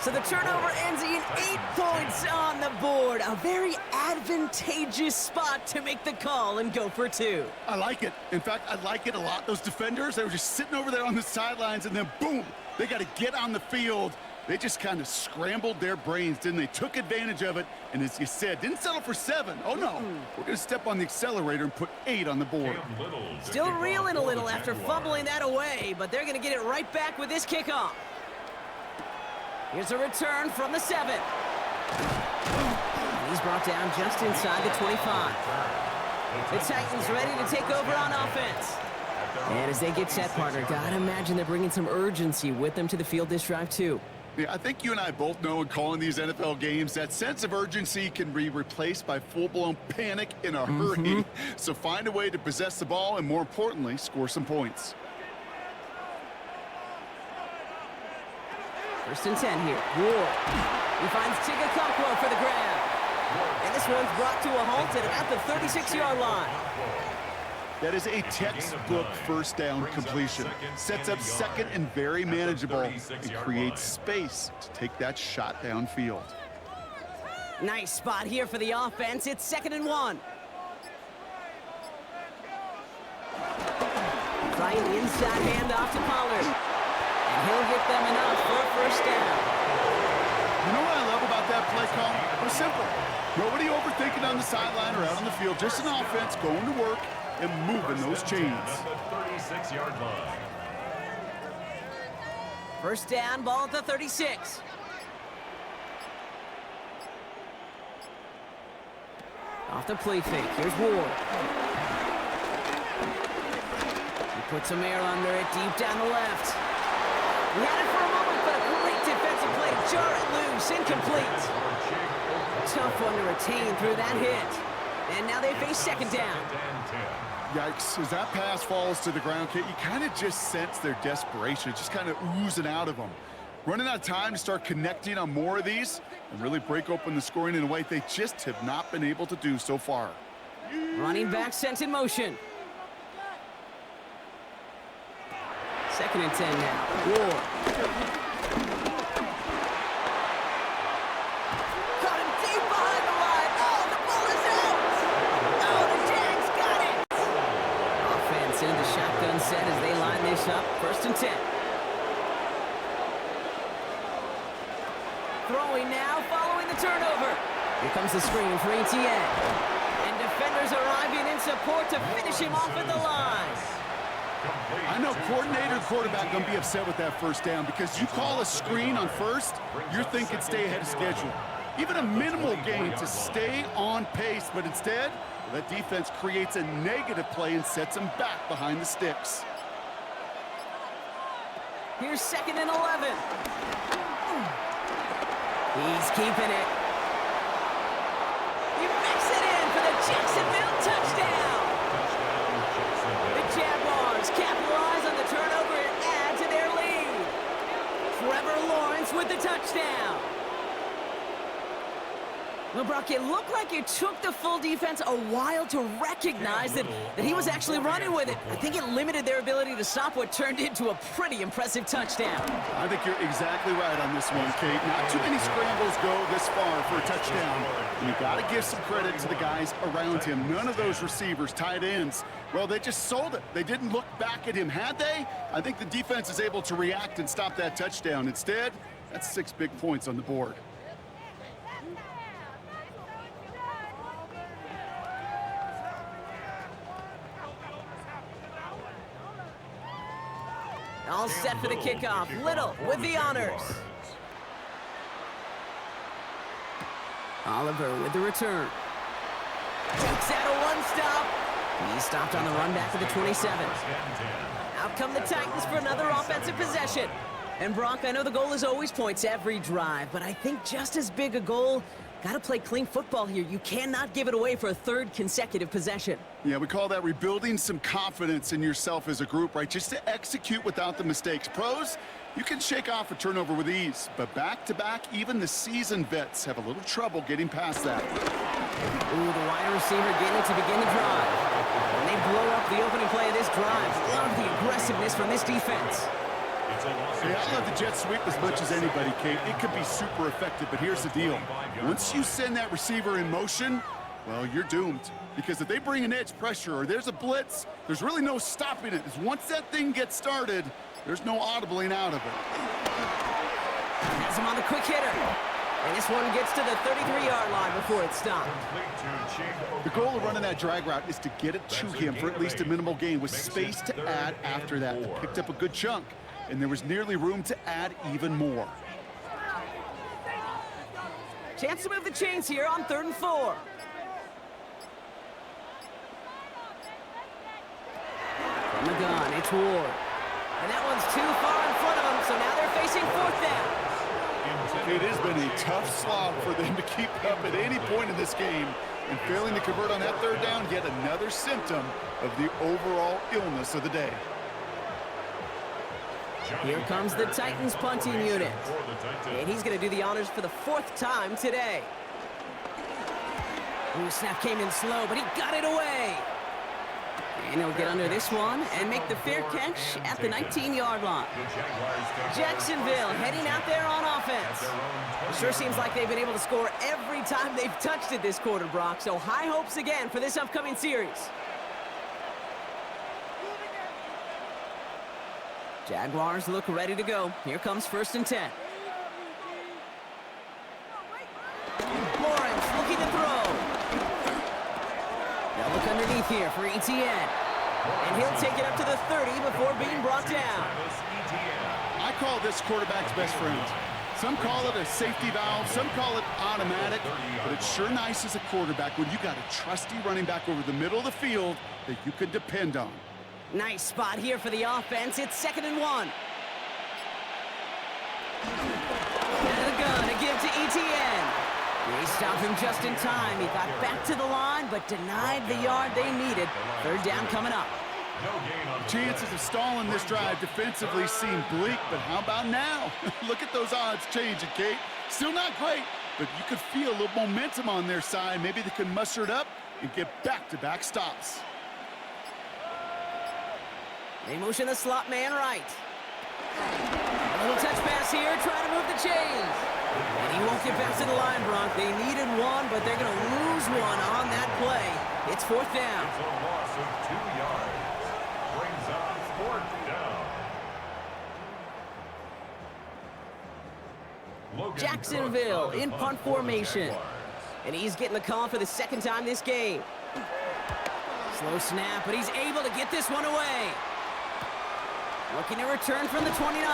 S1: So the turnover ends in 8 points on the board. A very advantageous spot to make the call and go for 2.
S2: I like it. In fact, I like it a lot. Those defenders, they were just sitting over there on the sidelines, and then boom, they got to get on the field. They just kind of scrambled their brains, didn't they? Took advantage of it, and as you said, didn't settle for 7. Oh, no. We're going to step on the accelerator and put 8 on the board.
S1: Still reeling a little after fumbling that away, but they're going to get it right back with this kickoff. Here's a return from the 7. And he's brought down just inside the 25. The Titans ready to take over on offense. And as they get set, partner, gotta imagine they're bringing some urgency with them to the field this drive, too.
S2: Yeah, I think you and I both know in calling these NFL games, that sense of urgency can be replaced by full-blown panic in a hurry. So find a way to possess the ball and, more importantly, score some points.
S1: 1st and 10 here. Ward. He finds Tigakakwa for the grab. And this one's brought to a halt at about the 36-yard line.
S2: That is a textbook 1st down completion. Sets up 2nd and very manageable and creates space to take that shot downfield.
S1: Nice spot here for the offense. It's 2nd and 1. Trying the inside handoff to Pollard. And he'll get them enough for a 1st down.
S2: You know what I love about that play call? It was simple. Nobody overthinking on the sideline or out on the field. Just an offense going to work and moving those chains.
S3: 36-yard line.
S1: 1st down, ball at the 36. Off the play fake. Here's Ward. He puts some air under it deep down the left. He had it for a moment, but a great defensive play to jar it loose. Incomplete. Tough one to retain through that hit. And now they face 2nd down.
S2: Yikes, as that pass falls to the ground, Kate, you kind of just sense their desperation, just kind of oozing out of them. Running out of time to start connecting on more of these and really break open the scoring in a way they just have not been able to do so far.
S1: Running back sent in motion. 2nd and 10 now. Ward. Got him deep behind the line. Oh, the ball is out. Oh, the Jags got it. Offense in the shotgun set as they line this up. 1st and 10. Throwing now following the turnover. Here comes the screen for ETN. And defenders arriving in support to finish him off at the line.
S2: I know coordinator and quarterback going to be upset with that first down because you call a screen on first, you're thinking stay ahead of schedule. Even a minimal gain to stay on pace, but instead, that defense creates a negative play and sets them back behind the sticks.
S1: Here's 2nd and 11. He's keeping it. He makes it in for the Jacksonville touchdown. The Jaguars capitalize on the turnover and add to their lead. Trevor Lawrence with the touchdown. Well, Brock, it looked like it took the full defense a while to recognize that he was actually running with it. I think it limited their ability to stop what turned into a pretty impressive touchdown.
S2: I think you're exactly right on this one, Kate. Not too many scrambles go this far for a touchdown. And you got to give some credit to the guys around him. None of those receivers, tight ends, well, they just sold it. They didn't look back at him. Had they? I think the defense is able to react and stop that touchdown. Instead, that's 6 big points on the board.
S1: All set for the kickoff. Little with the honors. Oliver with the return. Takes out a one-stop. He stopped on the run back to the 27. Out come the Titans for another offensive possession. And Brock, I know the goal is always points every drive, but I think just as big a goal, got to play clean football here. You cannot give it away for a 3rd consecutive possession.
S2: Yeah, we call that rebuilding some confidence in yourself as a group, right? Just to execute without the mistakes. Pros, you can shake off a turnover with ease, but back-to-back, even the seasoned vets have a little trouble getting past that.
S1: Ooh, the wide receiver getting it to begin the drive. And they blow up the opening play of this drive. Love the aggressiveness from this defense.
S2: Yeah, I love the jet sweep as much as anybody, Kate. It could be super effective, but here's the deal. Once you send that receiver in motion, well, you're doomed. Because if they bring an edge pressure or there's a blitz, there's really no stopping it. Once that thing gets started, there's no audibling out of it.
S1: Has him on the quick hitter. And this one gets to the 33-yard line before it's stopped.
S2: The goal of running that drag route is to get it to him for at least a minimal gain with space to add after that. They picked up a good chunk, and there was nearly room to add even more.
S1: Chance to move the chains here on 3rd and 4. From the gun, it's Ward. And that one's too far in front of them, so now they're facing 4th down.
S2: It has been a tough slog for them to keep up at any point in this game. And failing to convert on that 3rd down, yet another symptom of the overall illness of the day.
S1: Here comes the Titans punting unit. And he's going to do the honors for the 4th time today. Ooh, snap came in slow, but he got it away. And he'll get under this one and make the fair catch at the 19-yard line. Jacksonville heading out there on offense. It sure seems like they've been able to score every time they've touched it this quarter, Brock. So high hopes again for this upcoming series. Jaguars look ready to go. Here comes 1st and 10. Lawrence looking to throw. They'll look underneath here for Etienne. And he'll take it up to the 30 before being brought down.
S2: I call this quarterback's best friend. Some call it a safety valve, some call it automatic, but it's sure nice as a quarterback when you got a trusty running back over the middle of the field that you can depend on.
S1: Nice spot here for the offense. It's 2nd and 1. And the gun to give to Etienne. They stopped him just in time. He got back to the line, but denied the yard they needed. 3rd down coming up.
S2: The chances of stalling this drive defensively seem bleak, but how about now? Look at those odds changing, Kate. Still not great, but you could feel a little momentum on their side. Maybe they can muster it up and get back-to-back stops.
S1: They motion the slot man right. A little touch pass here, trying to move the chains. And he won't get back to the line, Bronk. They needed one, but they're going to lose one on that play. It's 4th down.
S3: It's a loss of 2 yards. Brings up 4th down. Logan
S1: Jacksonville
S3: Brooks
S1: in punt formation.
S3: Jaguars.
S1: And he's getting the call for the 2nd time this game. Slow snap, but he's able to get this one away. Looking to return from the 29.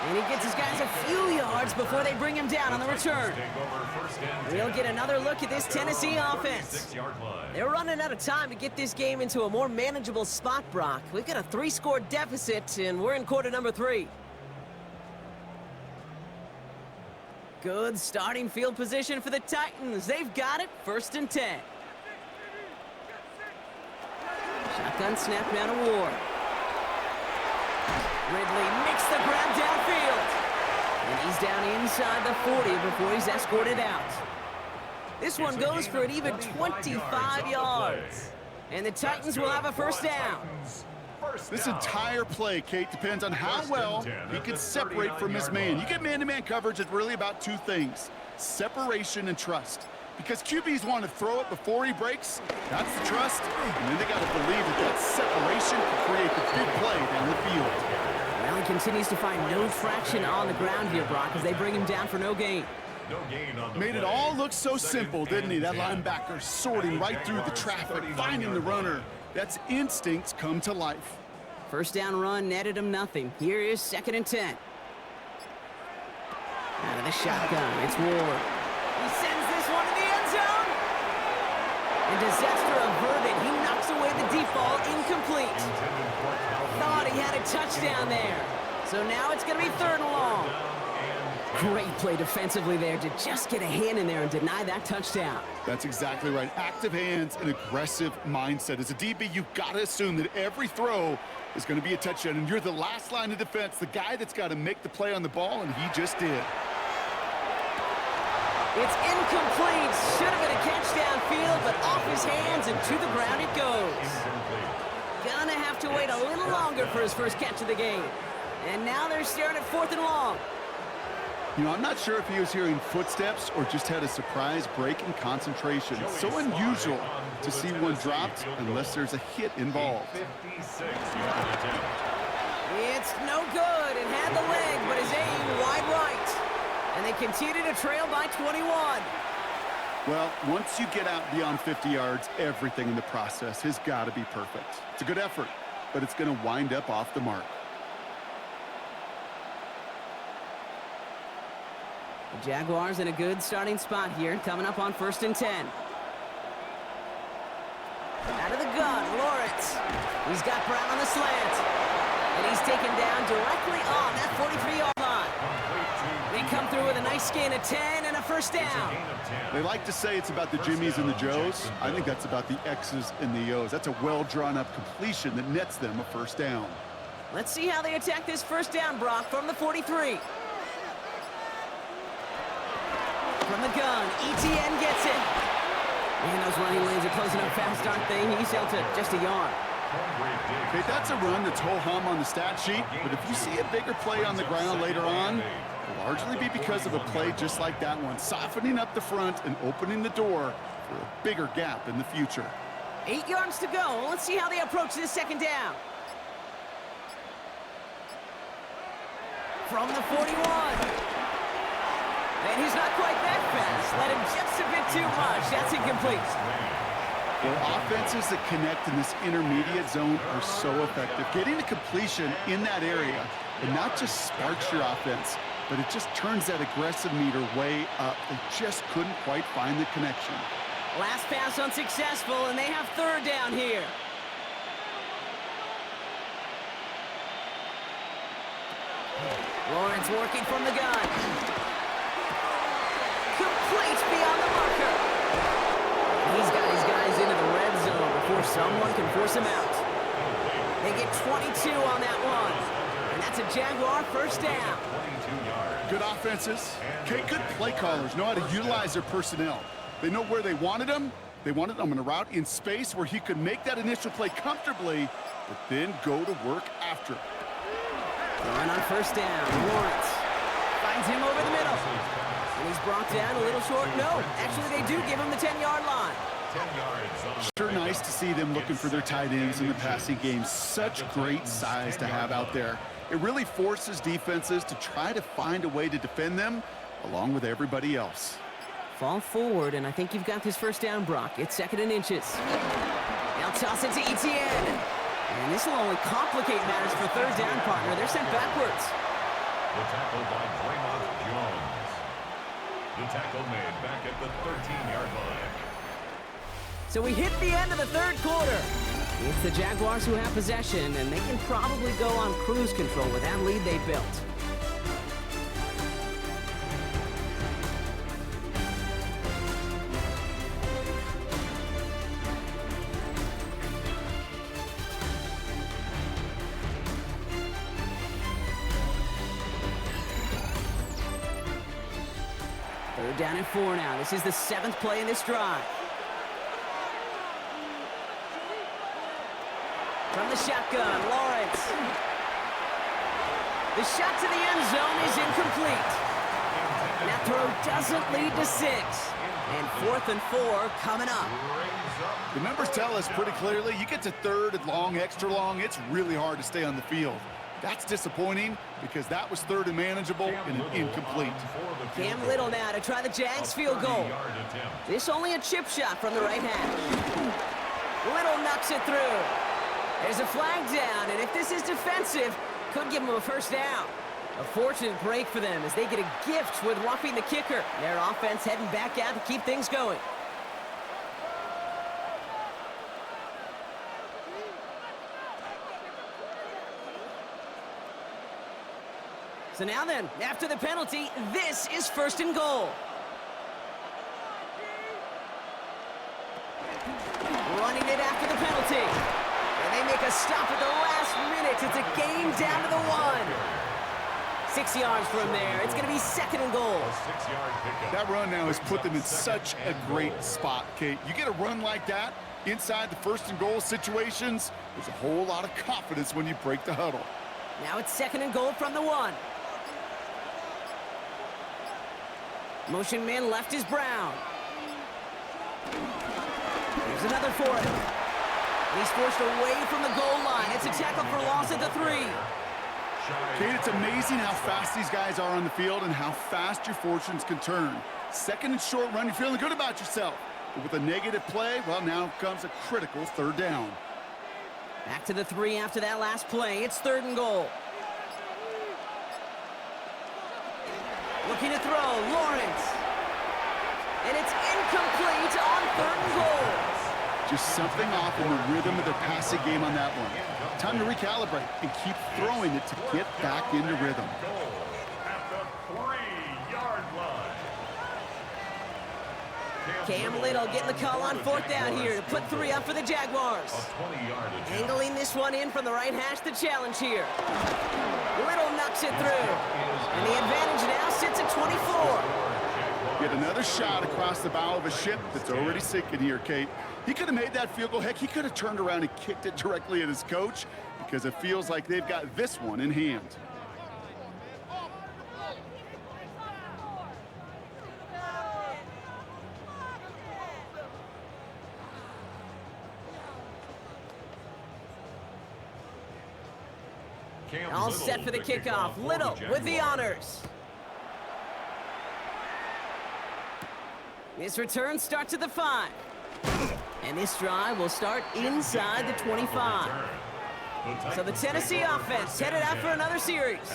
S1: And he gets his guys a few yards before they bring him down on the return. We'll get another look at this Tennessee offense. They're running out of time to get this game into a more manageable spot, Brock. We've got a 3-score deficit, and we're in quarter number 3. Good starting field position for the Titans. They've got it, 1st and 10. Shotgun snap now to Ward. Ridley makes the grab downfield. And he's down inside the 40 before he's escorted out. This one goes for an even 25 yards. And the Titans will have a 1st down.
S2: This entire play, Kate, depends on how well he can separate from his man. You get man-to-man coverage, it's really about 2 things: separation and trust. Because QBs want to throw it before he breaks, that's the trust. And then they got to believe that that separation can create the big play down the field.
S1: Well, he continues to find no traction on the ground here, Brock, as they bring him down for no gain.
S2: Made it all look so simple, didn't he? That linebacker sorting right through the traffic, finding the runner. That's instincts come to life.
S1: 1st down run netted him nothing. Here is 2nd and 10. Out of the shotgun, it's Ward. He sends this one to the end zone. And disaster averted. He knocks away the deep ball, incomplete. Thought he had a touchdown there. So now it's going to be 3rd and long. Great play defensively there to just get a hand in there and deny that touchdown.
S2: That's exactly right. Active hands and aggressive mindset. As a DB, you've got to assume that every throw is going to be a touchdown, and you're the last line of defense, the guy that's got to make the play on the ball, and he just did.
S1: It's incomplete. Should have been a catch downfield, but off his hands and to the ground it goes. Gonna have to wait a little longer for his 1st catch of the game. And now they're staring at 4th and long.
S2: You know, I'm not sure if he was hearing footsteps or just had a surprise break in concentration. It's so unusual to see one dropped unless there's a hit involved.
S1: It's no good. It had the leg, but his aim wide right. And they continue to trail by 21.
S2: Well, once you get out beyond 50 yards, everything in the process has got to be perfect. It's a good effort, but it's going to wind up off the mark.
S1: The Jaguars in a good starting spot here, coming up on 1st and 10. Out of the gun, Lawrence. He's got Brown on the slant. And he's taken down directly on that 43-yard line. They come through with a nice gain of 10 and a 1st down.
S2: They like to say it's about the Jimmies and the Joes. I think that's about the X's and the O's. That's a well-drawn-up completion that nets them a 1st down.
S1: Let's see how they attack this 1st down, Brock, from the 43. From the gun, ETN gets it. Man, those running lanes are closing up fast, aren't they? He's held to just a yard.
S2: Okay, that's a run that's ho-hum on the stat sheet, but if you see a bigger play on the ground later on, it'll largely be because of a play just like that one, softening up the front and opening the door for a bigger gap in the future.
S1: 8 yards to go. Let's see how they approach this 2nd down. From the 41. And he's not quite that fast. Let him just a bit too much. That's incomplete.
S2: Well, offenses that connect in this intermediate zone are so effective. Getting a completion in that area, it not just sparks your offense, but it just turns that aggressive meter way up. They just couldn't quite find the connection.
S1: Last pass unsuccessful, and they have 3rd down here. Lawrence working from the gun. Complete beyond the marker. He's got his guys into the red zone before someone can force him out. They get 22 on that one. And that's a Jaguar 1st down.
S2: Good offenses. Okay, good play callers know how to utilize their personnel. They know where they wanted them. They wanted them in a route in space where he could make that initial play comfortably, but then go to work after it.
S1: Throwing on 1st down, Lawrence finds him over the middle. And he's brought down a little short. No, actually they do give him the 10-yard line.
S2: Sure nice to see them looking for their tight ends in the passing game. Such great size to have out there. It really forces defenses to try to find a way to defend them along with everybody else.
S1: Fall forward, and I think you've got this 1st down, Brock. It's 2nd and inches. They'll toss it to Etienne. And this will only complicate matters for third down, partner. They're sent backwards.
S3: The tackle by Draymond Jones. The tackle made back at the 13-yard line.
S1: So we hit the end of the third quarter. It's the Jaguars who have possession, and they can probably go on cruise control with that lead they built. Third down and 4 now. This is the 7th play in this drive. From the shotgun, Lawrence. The shot to the end zone is incomplete. And that throw doesn't lead to 6. And 4th and 4 coming up.
S2: The numbers tell us pretty clearly, you get to third and long, extra long, it's really hard to stay on the field. That's disappointing because that was third and manageable and an incomplete.
S1: Cam Little now to try the Jags field goal. This only a chip shot from the right hash. Little knocks it through. There's a flag down, and if this is defensive, could give them a first down. A fortunate break for them as they get a gift with roughing the kicker. Their offense heading back out to keep things going. So now then, after the penalty, this is 1st and goal. Running it after the penalty. And they make a stop at the last minute. It's a game down to the 1. 6 yards from there. It's going to be 2nd and goal.
S2: That run now has put them in such a great spot, Kate. You get a run like that inside the 1st and goal situations, there's a whole lot of confidence when you break the huddle.
S1: Now it's 2nd and goal from the 1. Motion man left is Brown. Here's another for him. He's forced away from the goal line. It's a tackle for loss at the 3.
S2: Kate, it's amazing how fast these guys are on the field and how fast your fortunes can turn. 2nd and short run, you're feeling good about yourself. But with a negative play, well, now comes a critical 3rd down.
S1: Back to the 3 after that last play. It's 3rd and goal. Looking to throw, Lawrence. And it's incomplete on 3rd and goal.
S2: Just something off in the rhythm of their passing game on that one. Time to recalibrate and keep throwing it to get back into rhythm.
S3: At the 3-yard line.
S1: Cam Little getting the call on 4th down here to put 3 up for the Jaguars. Angling this one in from the right hash, the challenge here. Little knocks it through. And the advantage now sits at 24.
S2: Get another shot across the bow of a ship that's already sinking here, Kate. He could have made that field goal. Heck, he could have turned around and kicked it directly at his coach because it feels like they've got this one in hand.
S1: All set for the kickoff. Little with the honors. This return starts at the 5. And this drive will start inside the 25. So the Tennessee offense headed out for another series.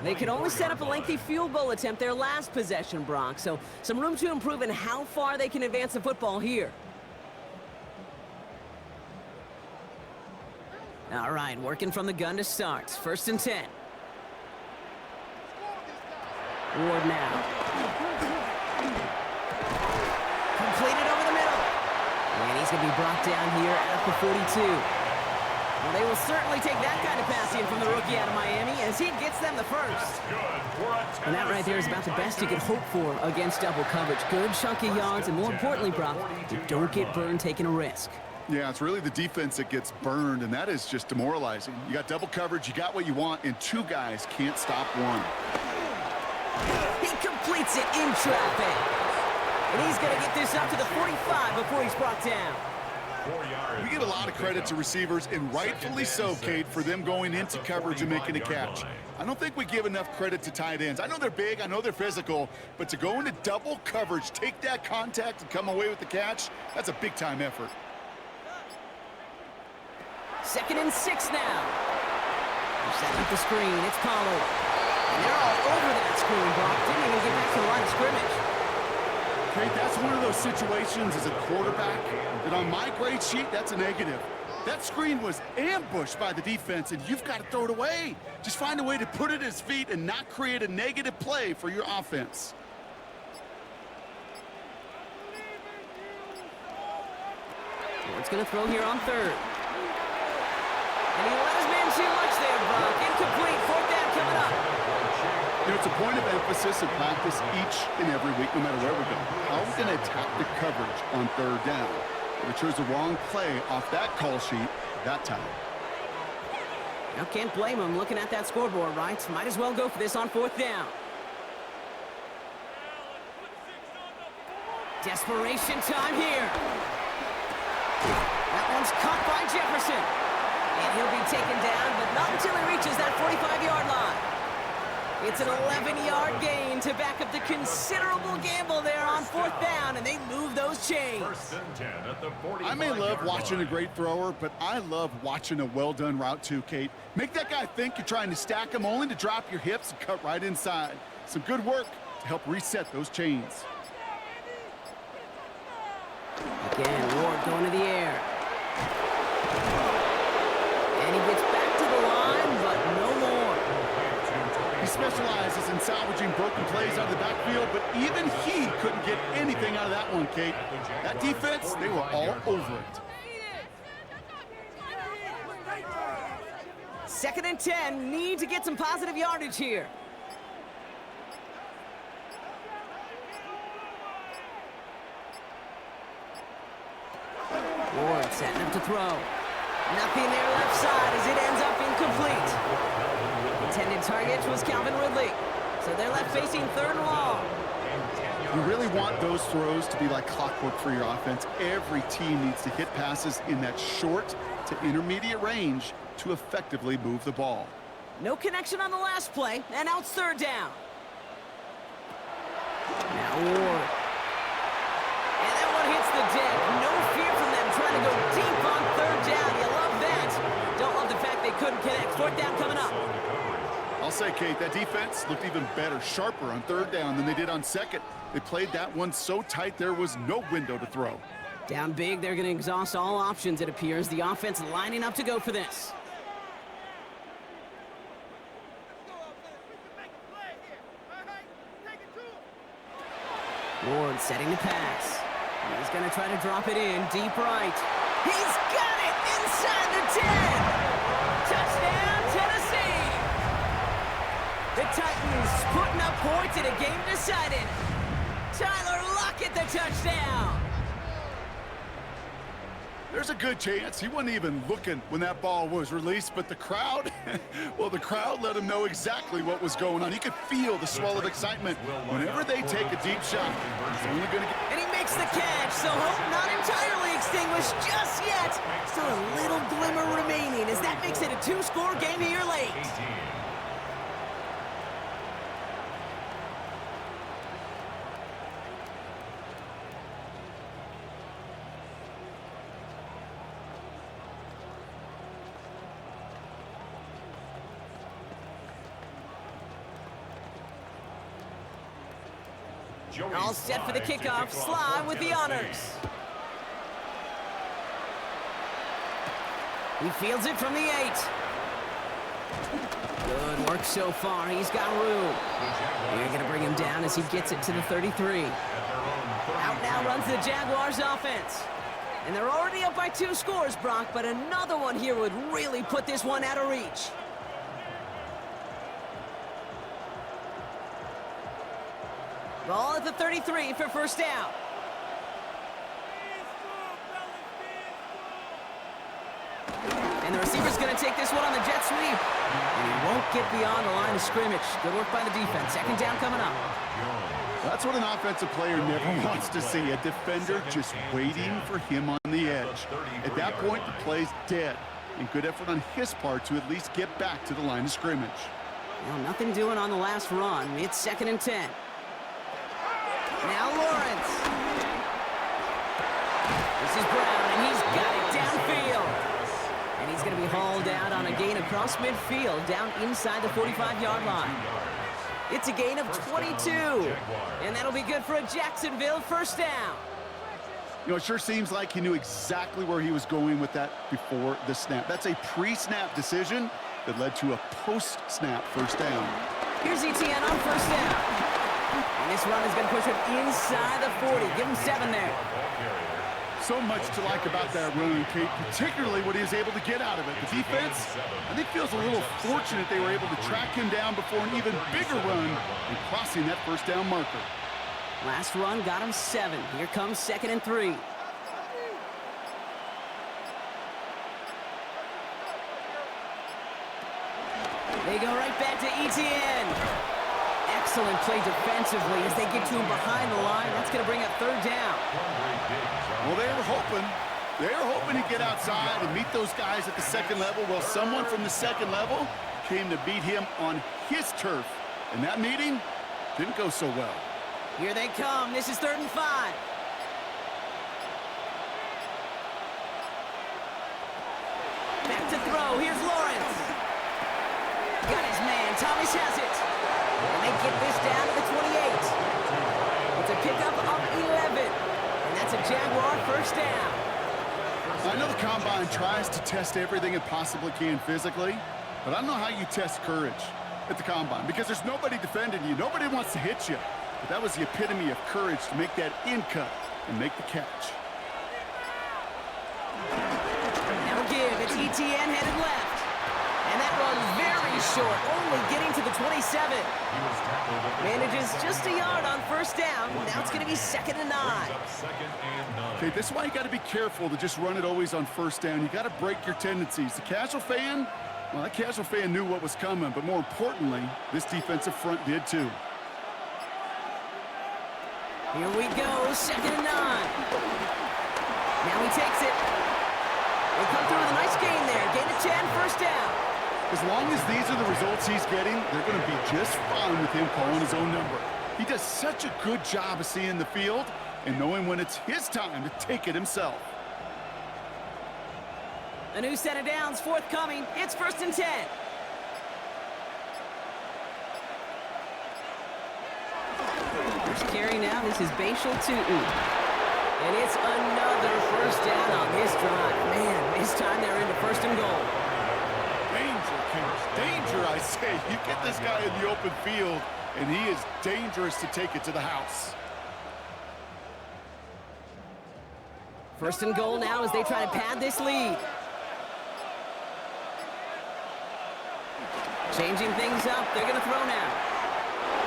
S1: They could only set up a lengthy field goal attempt their last possession, Brock. So some room to improve in how far they can advance the football here. All right, working from the gun to start. 1st and 10. Ward now. Completed over the middle. And he's going to be brought down here at the 42. Well, they will certainly take that kind of passing from the rookie out of Miami as he gets them the first. And that right there is about the best you could hope for against double coverage. Good chunky yards, and more importantly, Brock, you don't get burned taking a risk.
S2: Yeah, it's really the defense that gets burned, and that is just demoralizing. You got double coverage, you got what you want, and 2 guys can't stop one.
S1: He completes it in traffic. And he's going to get this up to the 45 before he's brought down.
S2: We get a lot of credit to receivers, and rightfully so, Kate, for them going into coverage and making a catch. I don't think we give enough credit to tight ends. I know they're big, I know they're physical, but to go into double coverage, take that contact and come away with the catch, that's a big-time effort.
S1: 2nd and 6 now. They're setting up the screen. It's Pollard. And they're all over that screen, Brock. Didn't even get back to the line of scrimmage.
S2: Okay, that's one of those situations as a quarterback that on my grade sheet, that's a negative. That screen was ambushed by the defense, and you've got to throw it away. Just find a way to put it at his feet and not create a negative play for your offense.
S1: It's going to throw here on 3rd. And he let his man too much there, Brock. Incomplete. 4th down coming up.
S2: You know, it's a point of emphasis in practice each and every week, no matter where we go. How are we going to attack the coverage on 3rd down? We chose the wrong play off that call sheet that time.
S1: Now, can't blame him looking at that scoreboard, right? Might as well go for this on 4th down. Desperation time here. That one's caught by Jefferson. And he'll be taken down, but not until he reaches that 45-yard line. It's an 11-yard gain to back up the considerable gamble there on 4th down, and they move those chains.
S3: 1st and 10 at the 45-yard
S2: I may love watching a great thrower, but I love watching a well-done route too, Kate. Make that guy think you're trying to stack him only to drop your hips and cut right inside. Some good work to help reset those chains.
S1: Again, Ward going to the air. And he gets back to the line, but no more.
S2: He specializes in salvaging broken plays out of the backfield, but even he couldn't get anything out of that one, Kate. That defense, they were all over it.
S1: 2nd and 10, need to get some positive yardage here. Ward setting up to throw. Nothing there left side as it ends up incomplete. Intended target was Calvin Ridley. So they're left facing 3rd and long.
S2: You really want those throws to be like clockwork for your offense. Every team needs to hit passes in that short to intermediate range to effectively move the ball.
S1: No connection on the last play, and now it's 3rd down. Now Ward. And that one hits the deck. No fear from them trying to go deep on 3rd down. You love that. Don't love the fact they couldn't connect. 4th down coming up.
S2: I'll say, Kate, that defense looked even better, sharper on 3rd down than they did on 2nd. They played that one so tight there was no window to throw.
S1: Down big, they're going to exhaust all options, it appears. The offense lining up to go for this. Ward setting the pass. He's going to try to drop it in deep right. He's got it inside the 10. Touchdown, Tennessee. The Titans putting up points in a game decided. Tyler Lockett the touchdown.
S2: There's a good chance he wasn't even looking when that ball was released, but the crowd, well, the crowd let him know exactly what was going on. He could feel the swell of excitement. Whenever they take a deep shot, he's only going to get...
S1: And he makes the catch, so hope not entirely extinguished just yet. Still a little glimmer remaining as that makes it a 2-score game here late. All set for the kickoff. Sly with the honors. He fields it from the 8. Good work so far. He's got room. They're going to bring him down as he gets it to the 33. Out now runs the Jaguars offense. And they're already up by 2 scores, Brock, but another one here would really put this one out of reach. Ball at the 33 for 1st down. And the receiver's going to take this one on the jet sweep. And he won't get beyond the line of scrimmage. Good work by the defense. 2nd down coming up.
S2: That's what an offensive player never wants to see, a defender just waiting for him on the edge. At that point, the play's dead. And good effort on his part to at least get back to the line of scrimmage.
S1: Well, nothing doing on the last run. It's 2nd and 10. Now Lawrence. This is Brown, and he's got it downfield. And he's going to be hauled out on a gain across midfield down inside the 45-yard line. It's a gain of 22, and that'll be good for a Jacksonville first down.
S2: You know, it sure seems like he knew exactly where he was going with that before the snap. That's a pre-snap decision that led to a post-snap first down.
S1: Here's Etienne on first down. And this run is going to push him inside the 40. Give him 7 there.
S2: So much to like about that run, Kate, particularly what he was able to get out of it. The defense, I think, feels a little fortunate they were able to track him down before an even bigger run and crossing that first down marker.
S1: Last run got him 7. Here comes 2nd and 3. They go right back to Etienne. Excellent play defensively as they get to him behind the line. That's going to bring up 3rd down.
S2: Well, they were hoping to get outside and meet those guys at the 2nd level. Well, someone from the 2nd level came to beat him on his turf. And that meeting didn't go so well.
S1: Here they come. This is 3rd and 5. Back to throw. Here's Lawrence. Got his man. Thomas has it. And they get this down to the 28. It's a pickup of 11. And that's a Jaguar first down.
S2: I know the Combine tries to test everything it possibly can physically, but I don't know how you test courage at the Combine because there's nobody defending you. Nobody wants to hit you. But that was the epitome of courage to make that in cut and make the catch.
S1: Now give. It's Etienne headed left. And that runs very short, only getting to the 27. Manages just a yard on first down. Now it's going to be 2nd and 9.
S2: Okay, this is why you got to be careful to just run it always on first down. You got to break your tendencies. The casual fan, well, that casual fan knew what was coming, but more importantly, this defensive front did too.
S1: Here we go, 2nd and 9. Now he takes it. They come through with a nice gain there. Gain of 10, first down.
S2: As long as these are the results he's getting, they're going to be just fine with him calling his own number. He does such a good job of seeing the field and knowing when it's his time to take it himself.
S1: A new set of downs forthcoming. It's 1st and 10. First carry now. This is Bashal Tutu. And it's another first down on this drive. Man, this time they're into 1st and goal.
S2: Danger, I say. You get this guy in the open field, and he is dangerous to take it to the house.
S1: 1st and goal now as they try to pad this lead. Changing things up. They're going to throw now.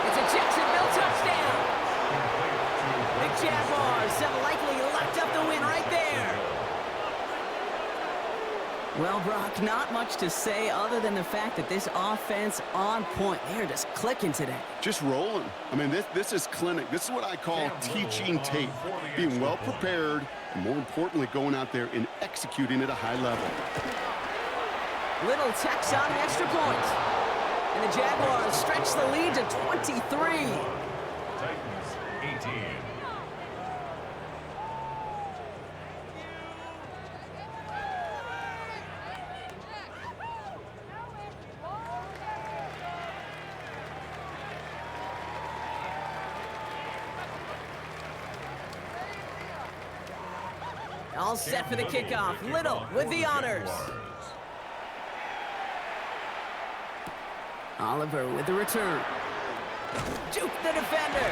S1: It's a Jacksonville touchdown. The Jaguars have likely locked up the win right there. Well, Brock, not much to say other than the fact that this offense on point. They're just clicking today.
S2: Just rolling. I mean, this is clinic. This is what I call teaching tape. Being well prepared, and more importantly, going out there and executing at a high level.
S1: Little tacks on an extra point. And the Jaguars stretch the lead to 23.
S3: Titans, 18.
S1: All set for the kickoff. Little with the honors. Oliver with the return. Juke the defender.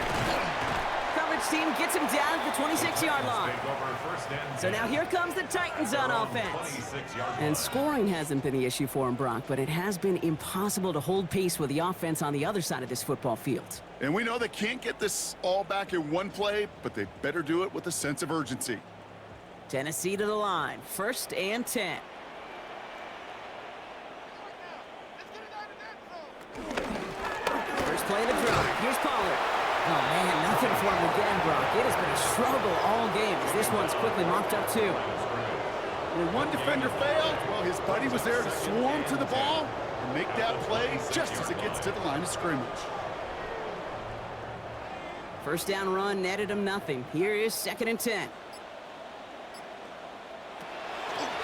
S1: Coverage team gets him down at the 26-yard line. So now here comes the Titans on offense. And scoring hasn't been the issue for him, Brock, but it has been impossible to hold pace with the offense on the other side of this football field.
S2: And we know they can't get this all back in one play, but they better do it with a sense of urgency.
S1: Tennessee to the line. 1st and 10. First play of the drive. Here's Pollard. Oh, man, nothing for him again, Brock. It has been a struggle all game as this one's quickly mopped up, too.
S2: When one defender failed, well, his buddy was there to swarm to the ball and make that play just as it gets to the line of scrimmage.
S1: First down run netted him nothing. Here is 2nd and 10.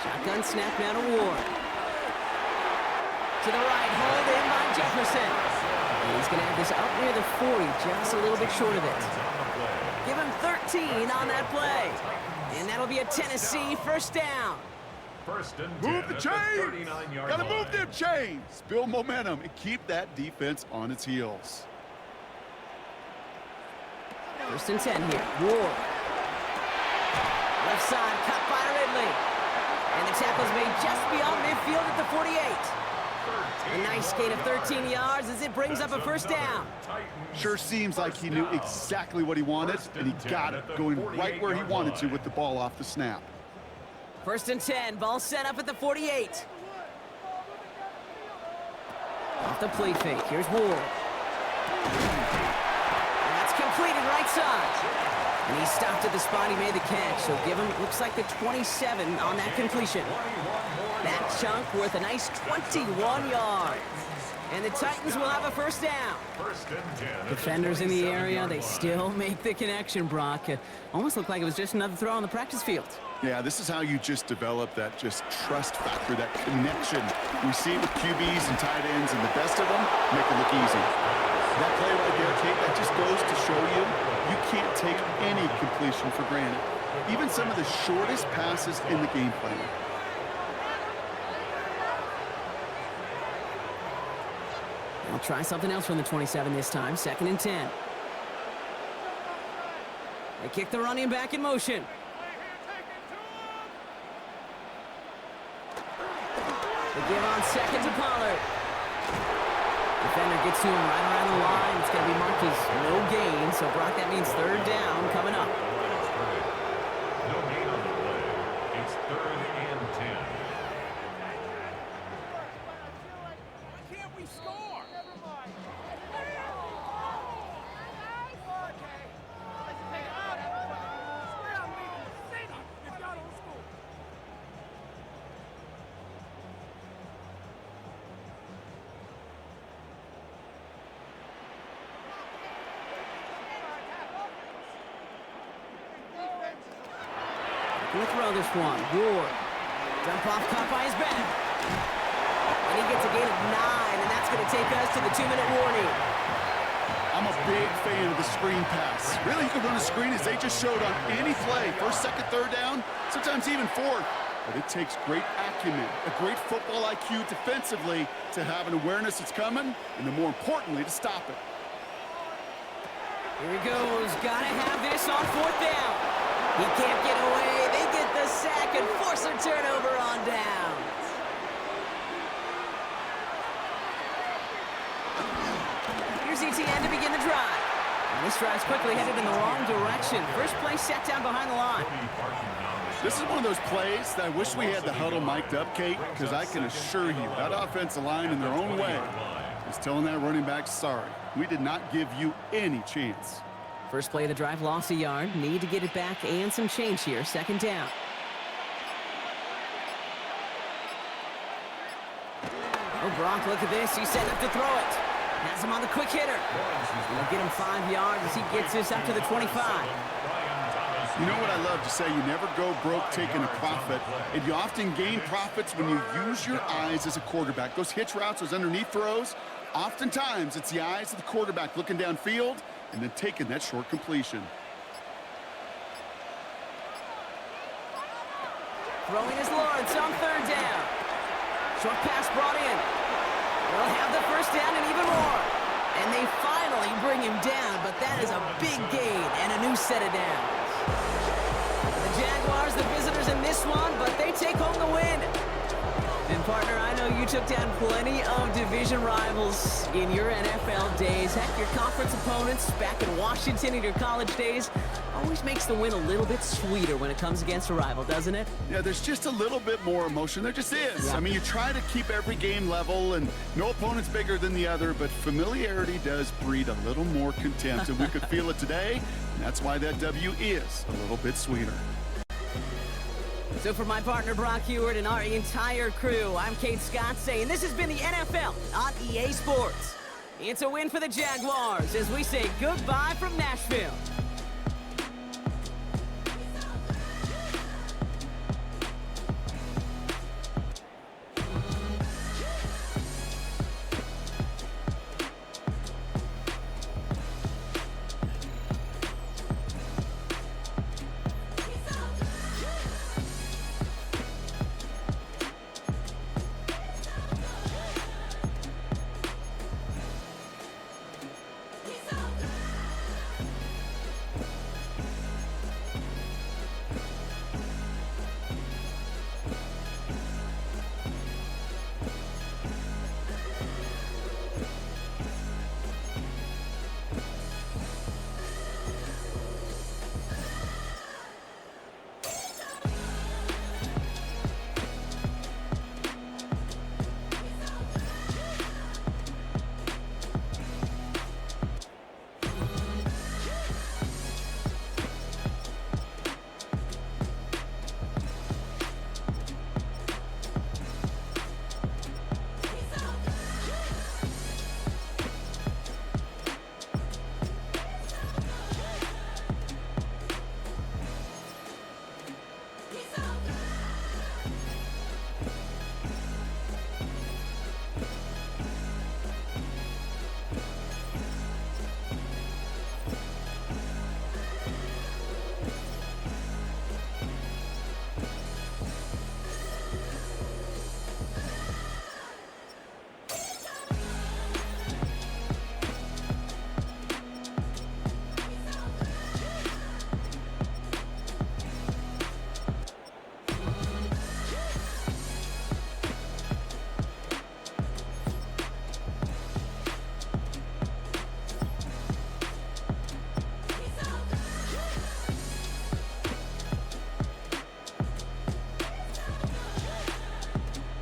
S1: Shotgun snap now to Ward. To the right, hauled in by Jefferson. And he's going to have this up near the 40, just a little bit short of it. Give him 13 on that play. And that'll be a Tennessee first down.
S3: First and 10
S2: Move the
S3: at
S2: chains!
S3: 39-yard
S2: Gotta
S3: line.
S2: move them chains! Build momentum and keep that defense on its heels.
S1: First and 10 here. Ward. Left side, cut by Ridley. And the tackle's made just beyond midfield at the 48. A nice gain of 13 yards as it brings up a first down.
S2: Sure seems like he knew exactly what he wanted, and he got it, going right where he wanted to with the ball off the snap.
S1: First and 10, ball set up at the 48. Off the play fake, here's Ward. And that's completed right side. And he stopped at the spot he made the catch, so give him, looks like the 27 on that completion. That chunk worth a nice 21 yards. And the Titans will have a first down. Defenders in the area, they still make the connection, Brock. It almost looked like it was just another throw on the practice field.
S2: Yeah, this is how you just develop that just trust factor, that connection. We see it with QBs and tight ends, and the best of them make it look easy. That play right there, Kate, that just goes to show you, you can't take any completion for granted. Even some of the shortest passes in the game plan.
S1: I'll try something else from the 27 this time. Second and 10. They kick the running back in motion. They give on second to Pollard. Defender gets to him right around the line. It's going to be marked as no gain. So, Brock, that means third down coming up.
S3: No gain on the play. It's third and 10.
S4: Why can't we score?
S1: We'll throw this one. Ward. Dump off, caught by his back. And he gets a gain of 9, and that's going to take us to the 2-minute warning.
S2: I'm a big fan of the screen pass. Really, you can run a screen as they just showed on any play. First, second, third down, sometimes even fourth. But it takes great acumen, a great football IQ defensively to have an awareness it's coming, and then more importantly, to stop it.
S1: Here he goes. Got to have this on fourth down. He can't get away. They get the sack and force a turnover on down. Here's ETN to begin the drive. And this drive's quickly headed in the wrong direction. First play set down behind the line.
S2: This is one of those plays that I wish we had the huddle mic'd up, Kate, because I can assure you that offensive line in their own way is telling that running back, sorry, we did not give you any chance.
S1: First play of the drive, lost a yard. Need to get it back and some change here. Second down. Oh, Brock, look at this. He's set up to throw it. Has him on the quick hitter. He'll get him 5 yards as he gets this up to the 25.
S2: You know what I love to say? You never go broke taking a profit. And you often gain profits when you use your eyes as a quarterback. Those hitch routes, those underneath throws, oftentimes it's the eyes of the quarterback looking downfield and then taking that short completion.
S1: Throwing is Lawrence on third down. Short pass brought in. They'll have the first down and even more. And they finally bring him down, but that is a big gain and a new set of downs. The Jaguars, the visitors in this one, but they take home the win. And partner, I know you took down plenty of division rivals in your NFL days. Heck, your conference opponents back in Washington in your college days always makes the win a little bit sweeter when it comes against a rival, doesn't it?
S2: Yeah, there's just a little bit more emotion. There just is.
S1: Yeah.
S2: I mean, you try to keep every game level, and no opponent's bigger than the other, but familiarity does breed a little more contempt, and we could feel it today, and that's why that W is a little bit sweeter.
S1: So for my partner Brock Heward and our entire crew, I'm Kate Scott saying this has been the NFL on EA Sports. It's a win for the Jaguars as we say goodbye from Nashville.